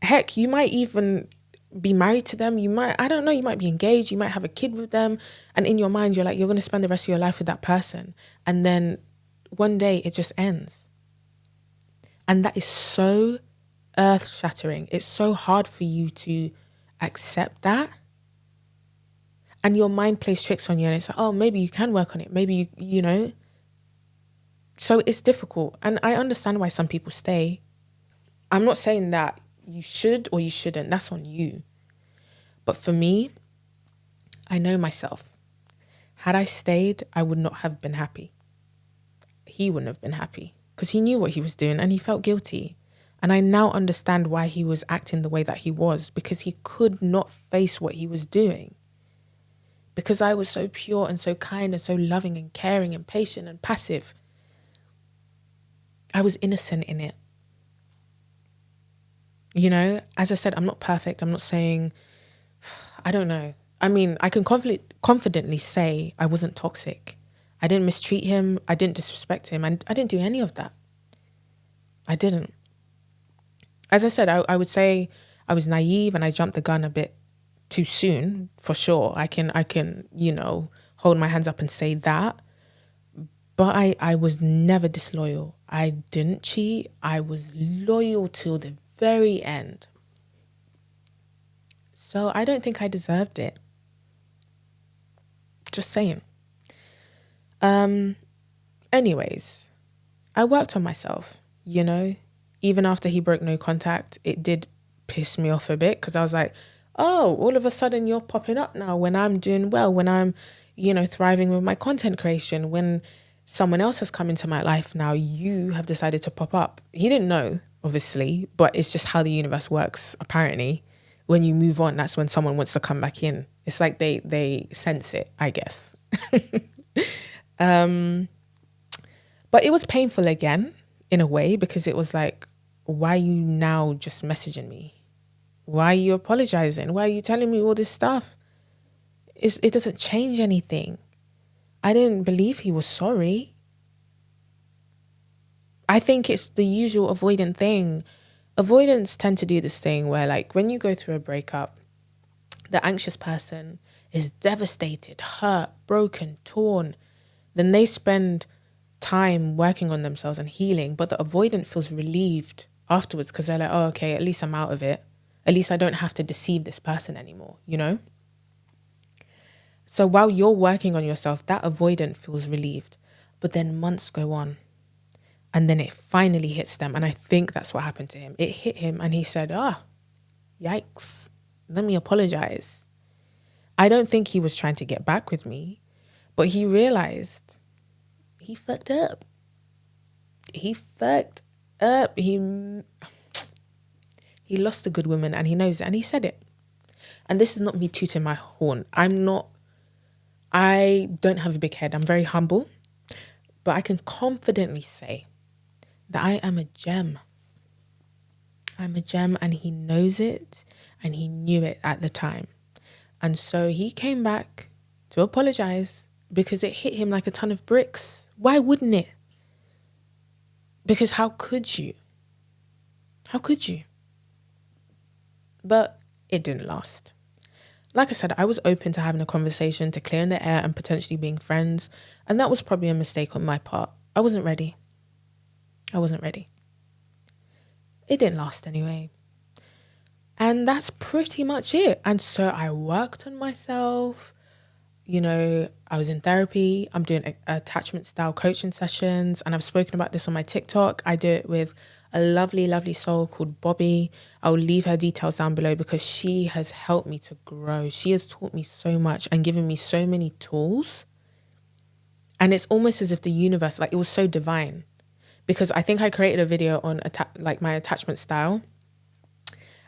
Speaker 1: Heck, you might even be married to them. You might be engaged. You might have a kid with them. And in your mind, you're like, you're going to spend the rest of your life with that person. And then one day it just ends. And that is so earth-shattering. It's so hard for you to accept that. And your mind plays tricks on you. And it's like, oh, maybe you can work on it. Maybe, So it's difficult. And I understand why some people stay. I'm not saying that you should or you shouldn't. That's on you. But for me, I know myself. Had I stayed, I would not have been happy. He wouldn't have been happy because he knew what he was doing and he felt guilty. And I now understand why he was acting the way that he was, because he could not face what he was doing. Because I was so pure and so kind and so loving and caring and patient and passive. I was innocent in it. As I said, I'm not perfect. I'm not saying, I don't know. I mean, I can confidently say I wasn't toxic. I didn't mistreat him. I didn't disrespect him. And I didn't do any of that. I didn't. As I said, I would say I was naive and I jumped the gun a bit too soon, for sure. I can, hold my hands up and say that. But I was never disloyal. I didn't cheat. I was loyal till the very end. So I don't think I deserved it. Just saying. Anyways, I worked on myself, Even after he broke no contact, it did piss me off a bit because I was like, oh, all of a sudden you're popping up now when I'm doing well, when I'm, thriving with my content creation, when someone else has come into my life now, you have decided to pop up. He didn't know, obviously, but it's just how the universe works, apparently. When you move on, that's when someone wants to come back in. It's like they sense it, I guess. But it was painful again, in a way, because it was like, why are you now just messaging me? Why are you apologizing? Why are you telling me all this stuff? It doesn't change anything. I didn't believe he was sorry. I think it's the usual avoidant thing. Avoidants tend to do this thing where, like, when you go through a breakup, the anxious person is devastated, hurt, broken, torn. Then they spend time working on themselves and healing, but the avoidant feels relieved afterwards because they're like, oh, okay, at least I'm out of it. At least I don't have to deceive this person anymore, you know? So while you're working on yourself, that avoidant feels relieved. But then months go on and then it finally hits them. And I think that's what happened to him. It hit him and he said, yikes, let me apologize. I don't think he was trying to get back with me, but he realized he fucked up. He fucked up. He lost a good woman and he knows it and he said it. And this is not me tooting my horn. I don't have a big head. I'm very humble, but I can confidently say that I am a gem. I'm a gem and he knows it and he knew it at the time. And so he came back to apologize because it hit him like a ton of bricks. Why wouldn't it? Because how could you? How could you? But it didn't last. Like I said, I was open to having a conversation, to clearing the air and potentially being friends. And that was probably a mistake on my part. I wasn't ready. It didn't last anyway. And that's pretty much it. And so I worked on myself. You know, I was in therapy. I'm doing attachment style coaching sessions. And I've spoken about this on my TikTok. I do it with a lovely, lovely soul called Bobbi. I'll leave her details down below because she has helped me to grow. She has taught me so much and given me so many tools. And it's almost as if the universe, like, it was so divine. Because I think I created a video on my attachment style.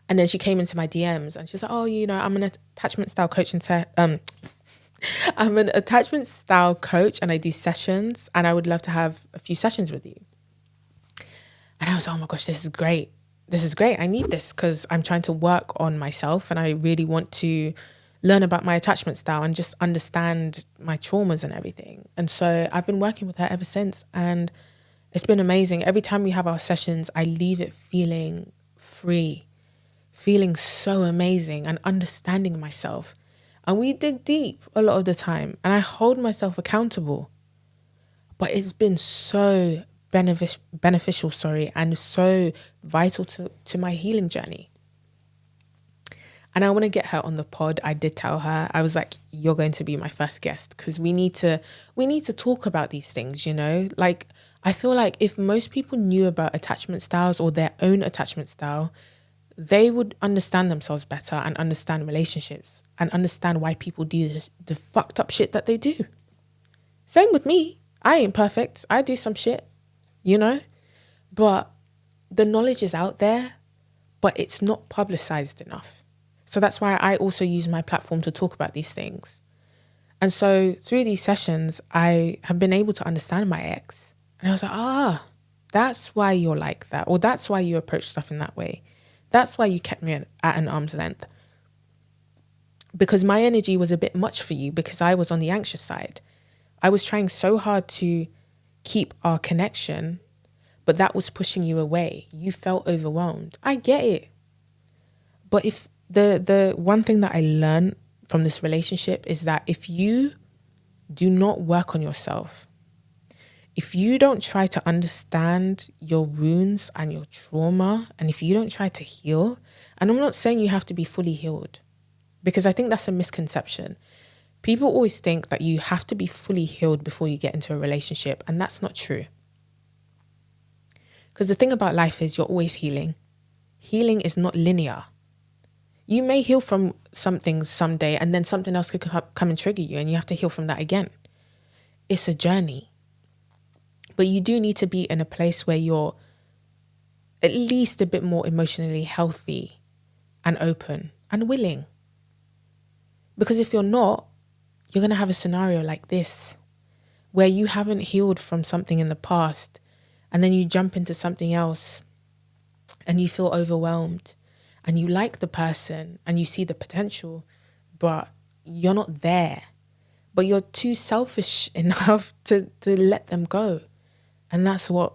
Speaker 1: And then she came into my DMs and she was like, oh, you know, I'm an attachment style coach I'm an attachment style coach and I do sessions and I would love to have a few sessions with you. And I was like, oh my gosh, this is great. I need this because I'm trying to work on myself and I really want to learn about my attachment style and just understand my traumas and everything. And so I've been working with her ever since and it's been amazing. Every time we have our sessions, I leave it feeling free, feeling so amazing and understanding myself. And we dig deep a lot of the time and I hold myself accountable. But it's been so beneficial, and so vital to my healing journey. And I want to get her on the pod. I did tell her, I was like, you're going to be my first guest because we need to talk about these things, you know? Like, I feel like if most people knew about attachment styles or their own attachment style, they would understand themselves better and understand relationships and understand why people do the fucked up shit that they do. Same with me. I ain't perfect. I do some shit, you know? But the knowledge is out there, but it's not publicized enough. So that's why I also use my platform to talk about these things. And so through these sessions, I have been able to understand my ex. And I was like, that's why you're like that. Or that's why you approach stuff in that way. That's why you kept me at an arm's length. Because my energy was a bit much for you because I was on the anxious side. I was trying so hard to keep our connection, but that was pushing you away. You felt overwhelmed. I get it. But if the one thing that I learned from this relationship is that if you do not work on yourself, if you don't try to understand your wounds and your trauma, and if you don't try to heal, and I'm not saying you have to be fully healed, because I think that's a misconception. People always think that you have to be fully healed before you get into a relationship, and that's not true. Because the thing about life is you're always healing. Healing is not linear. You may heal from something someday, and then something else could come and trigger you, and you have to heal from that again. It's a journey. But you do need to be in a place where you're at least a bit more emotionally healthy and open and willing. Because if you're not, you're going to have a scenario like this where you haven't healed from something in the past and then you jump into something else and you feel overwhelmed and you like the person and you see the potential, but you're not there. But you're too selfish enough to let them go. And that's what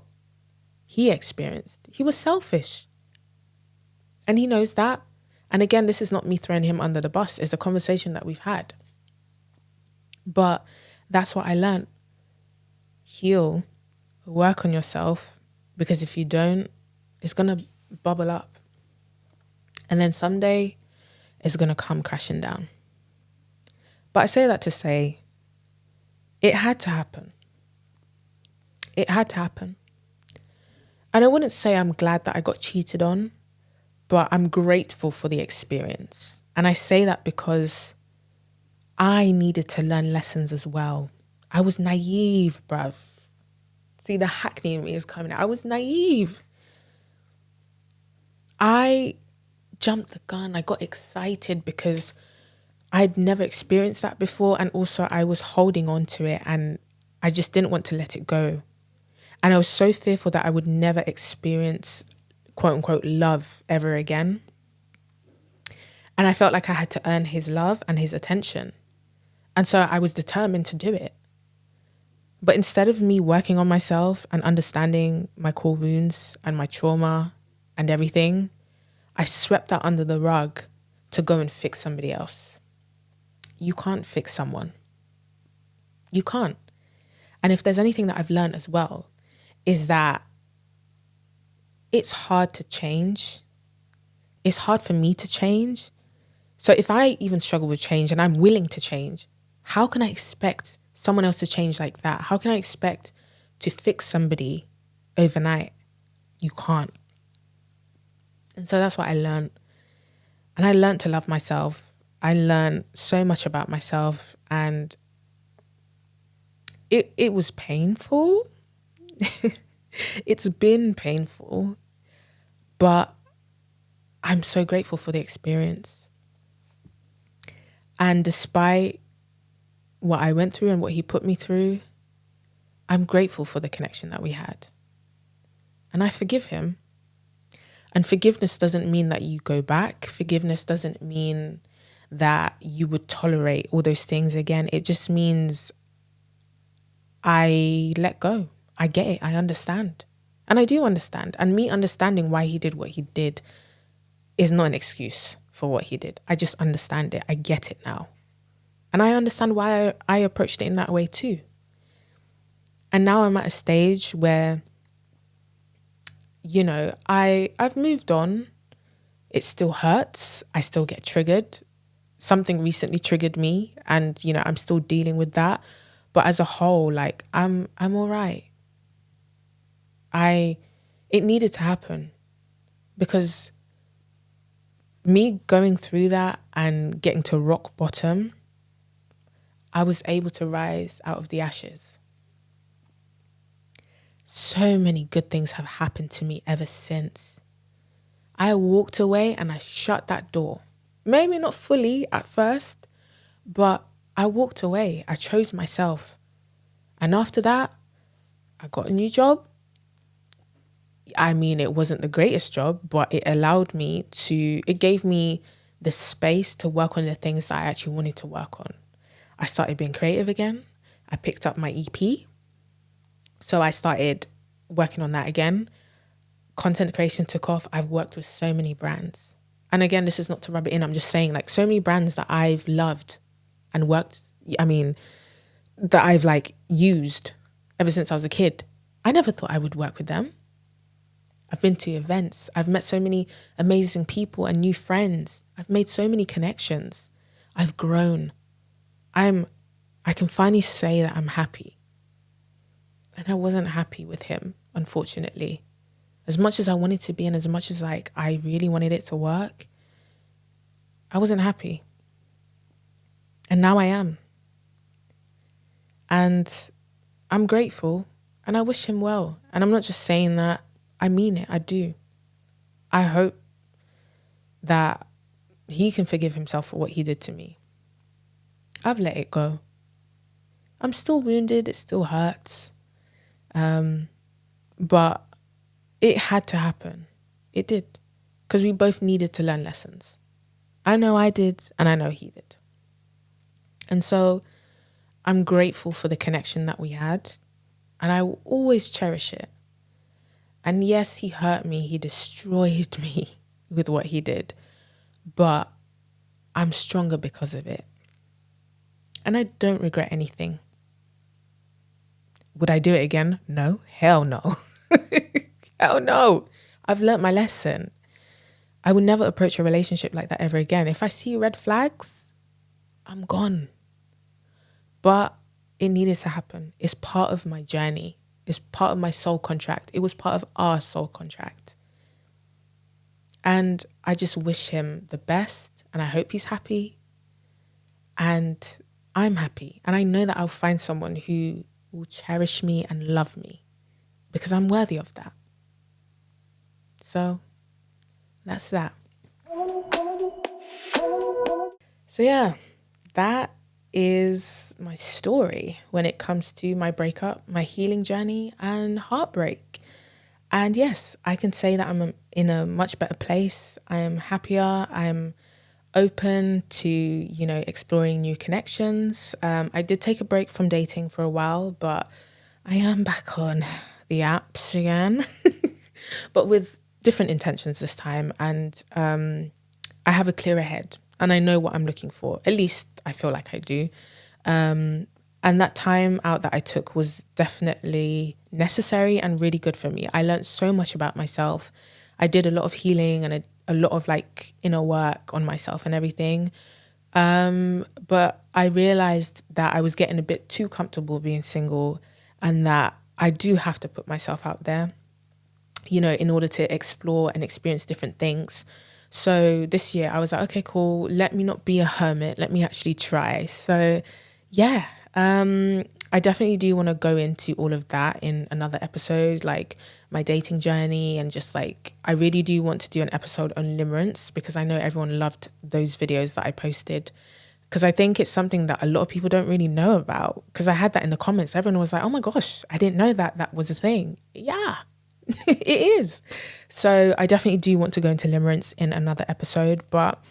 Speaker 1: he experienced. He was selfish. And he knows that. And again, this is not me throwing him under the bus. It's a conversation that we've had. But that's what I learned. Heal. Work on yourself. Because if you don't, it's going to bubble up. And then someday, it's going to come crashing down. But I say that to say, it had to happen. It had to happen. And I wouldn't say I'm glad that I got cheated on, but I'm grateful for the experience. And I say that because I needed to learn lessons as well. I was naive, bruv. See, the Hackney in me is coming out. I was naive. I jumped the gun. I got excited because I'd never experienced that before. And also I was holding on to it and I just didn't want to let it go. And I was so fearful that I would never experience quote unquote love ever again. And I felt like I had to earn his love and his attention. And so I was determined to do it. But instead of me working on myself and understanding my core wounds and my trauma and everything, I swept that under the rug to go and fix somebody else. You can't fix someone. You can't. And if there's anything that I've learned as well, is that it's hard to change. It's hard for me to change. So if I even struggle with change and I'm willing to change, how can I expect someone else to change like that? How can I expect to fix somebody overnight? You can't. And so that's what I learned. And I learned to love myself. I learned so much about myself, and it was painful. It's been painful, but I'm so grateful for the experience. And despite what I went through and what he put me through, I'm grateful for the connection that we had. And I forgive him. And forgiveness doesn't mean that you go back. Forgiveness doesn't mean that you would tolerate all those things again. It just means I let go. I get it. I understand. And I do understand. And me understanding why he did what he did is not an excuse for what he did. I just understand it. I get it now. And I understand why I approached it in that way too. And now I'm at a stage where, you know, I've moved on. It still hurts. I still get triggered. Something recently triggered me and, you know, I'm still dealing with that. But as a whole, like, I'm all right. It needed to happen because me going through that and getting to rock bottom, I was able to rise out of the ashes. So many good things have happened to me ever since. I walked away and I shut that door. Maybe not fully at first, but I walked away. I chose myself. And after that, I got a new job. I mean, it wasn't the greatest job, but it gave me the space to work on the things that I actually wanted to work on. I started being creative again. I picked up my EP. So I started working on that again. Content creation took off. I've worked with so many brands. And again, this is not to rub it in. I'm just saying, like, so many brands that I've loved and worked, that I've like used ever since I was a kid. I never thought I would work with them. I've been to events. I've met so many amazing people and new friends. I've made so many connections. I've grown. I can finally say that I'm happy. And I wasn't happy with him, unfortunately. As much as I wanted to be and as much as like I really wanted it to work, I wasn't happy. And now I am. And I'm grateful and I wish him well. And I'm not just saying that, I mean it, I do. I hope that he can forgive himself for what he did to me. I've let it go. I'm still wounded. It still hurts. But it had to happen. It did. Because we both needed to learn lessons. I know I did, and I know he did. And so I'm grateful for the connection that we had, and I will always cherish it. And yes, he hurt me. He destroyed me with what he did, but I'm stronger because of it. And I don't regret anything. Would I do it again? No. Hell no. Hell no. I've learnt my lesson. I would never approach a relationship like that ever again. If I see red flags, I'm gone. But it needed to happen. It's part of my journey. It's part of my soul contract. It was part of our soul contract. And I just wish him the best, and I hope he's happy. And I'm happy. And I know that I'll find someone who will cherish me and love me, because I'm worthy of that. So that's that. So yeah, that is my story when it comes to my breakup, my healing journey, and heartbreak. And yes, I can say that I'm in a much better place. I am happier. I'm open to, exploring new connections. I did take a break from dating for a while, but I am back on the apps again, but with different intentions this time. And I have a clearer head, and I know what I'm looking for. At least I feel like I do. And that time out that I took was definitely necessary and really good for me. I learned so much about myself. I did a lot of healing and a lot of inner work on myself and everything. But I realized that I was getting a bit too comfortable being single, and that I do have to put myself out there, in order to explore and experience different things. So this year I was like, okay, cool. Let me not be a hermit. Let me actually try. So yeah, I definitely do want to go into all of that in another episode, like my dating journey, and just I really do want to do an episode on limerence, because I know everyone loved those videos that I posted, because I think it's something that a lot of people don't really know about, because I had that in the comments. Everyone was like, oh my gosh, I didn't know that was a thing. Yeah, it is. So I definitely do want to go into limerence in another episode, but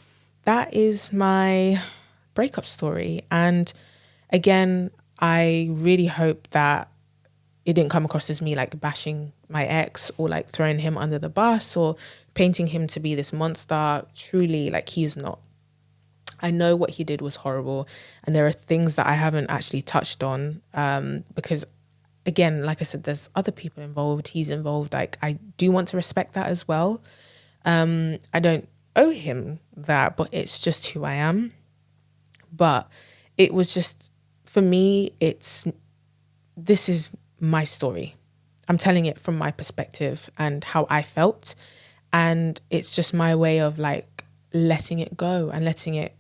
Speaker 1: that is my breakup story. And again, I really hope that it didn't come across as me bashing my ex, or throwing him under the bus, or painting him to be this monster. Truly, he is not. I know what he did was horrible, and there are things that I haven't actually touched on, because again, like I said, there's other people involved. He's involved. I do want to respect that as well. I don't owe him that, but it's just who I am. But it was just, for me, this is my story. I'm telling it from my perspective and how I felt. And it's just my way of letting it go and letting it,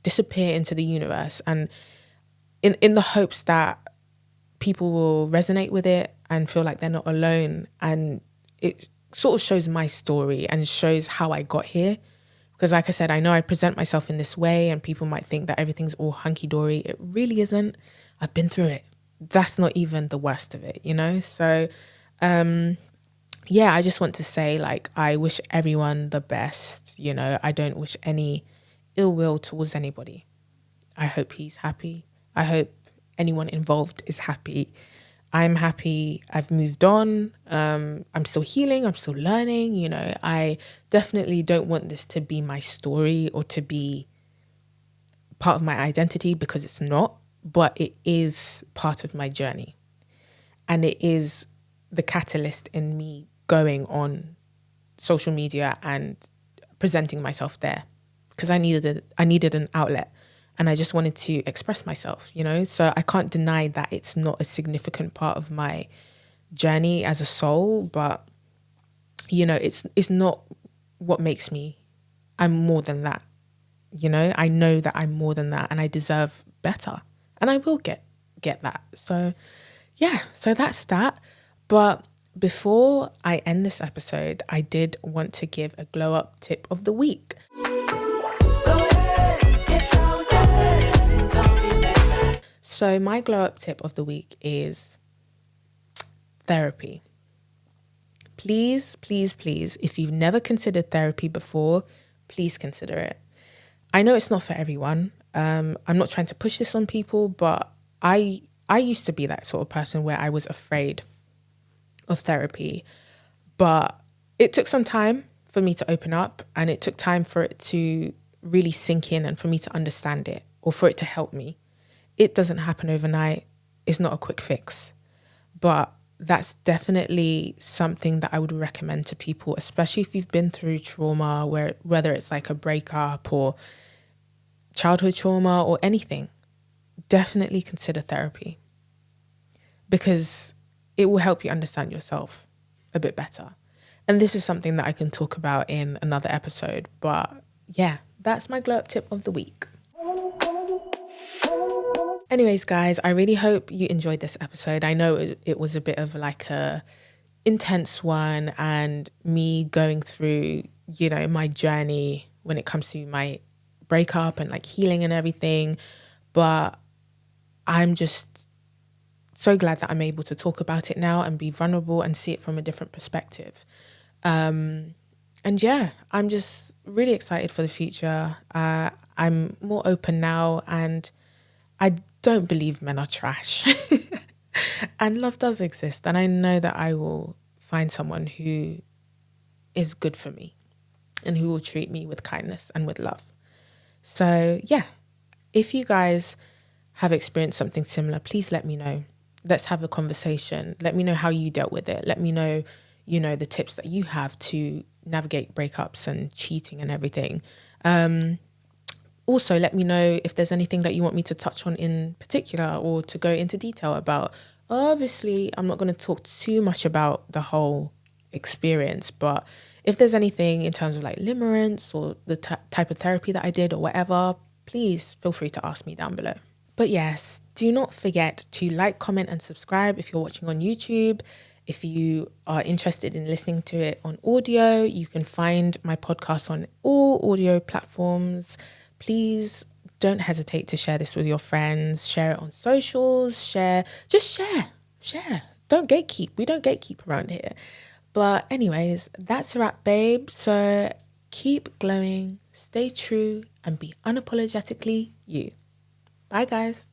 Speaker 1: disappear into the universe. And in the hopes that people will resonate with it and feel like they're not alone. And it sort of shows my story and shows how I got here. Because like I said, I know I present myself in this way and people might think that everything's all hunky-dory. It really isn't. I've been through it. That's not even the worst of it, So, yeah, I just want to say, I wish everyone the best. I don't wish any ill will towards anybody. I hope he's happy. I hope anyone involved is happy. I'm happy. I've moved on. I'm still healing. I'm still learning. I definitely don't want this to be my story or to be part of my identity, because it's not, but it is part of my journey. And it is the catalyst in me going on social media and presenting myself there, because I needed an outlet. And I just wanted to express myself, So I can't deny that it's not a significant part of my journey as a soul, but, it's not what makes me. I'm more than that, I know that I'm more than that, and I deserve better, and I will get that. So yeah, so that's that. But before I end this episode, I did want to give a glow up tip of the week. So my glow up tip of the week is therapy. Please, please, please, if you've never considered therapy before, please consider it. I know it's not for everyone. I'm not trying to push this on people, but I used to be that sort of person where I was afraid of therapy. But it took some time for me to open up, and it took time for it to really sink in and for me to understand it, or for it to help me. It doesn't happen overnight. It's not a quick fix. But that's definitely something that I would recommend to people, especially if you've been through trauma, whether it's like a breakup or childhood trauma or anything. Definitely consider therapy, because it will help you understand yourself a bit better. And this is something that I can talk about in another episode. But yeah, that's my glow up tip of the week. Anyways, guys, I really hope you enjoyed this episode. I know it was a bit of like a intense one, and me going through, my journey when it comes to my breakup and like healing and everything. But I'm just so glad that I'm able to talk about it now and be vulnerable and see it from a different perspective. And yeah, I'm just really excited for the future. I'm more open now, and I don't believe men are trash. And love does exist. And I know that I will find someone who is good for me and who will treat me with kindness and with love. So yeah, if you guys have experienced something similar, please let me know. Let's have a conversation. Let me know how you dealt with it. Let me know, the tips that you have to navigate breakups and cheating and everything. Also, let me know if there's anything that you want me to touch on in particular or to go into detail about. Obviously, I'm not going to talk too much about the whole experience, but if there's anything in terms of like limerence or the type of therapy that I did or whatever, please feel free to ask me down below. But yes, do not forget to like, comment and subscribe if you're watching on YouTube. If you are interested in listening to it on audio, you can find my podcast on all audio platforms. Please don't hesitate to share this with your friends. Share it on socials. Share. Don't gatekeep. We don't gatekeep around here. But anyways, that's a wrap, babe. So keep glowing, stay true, and be unapologetically you. Bye, guys.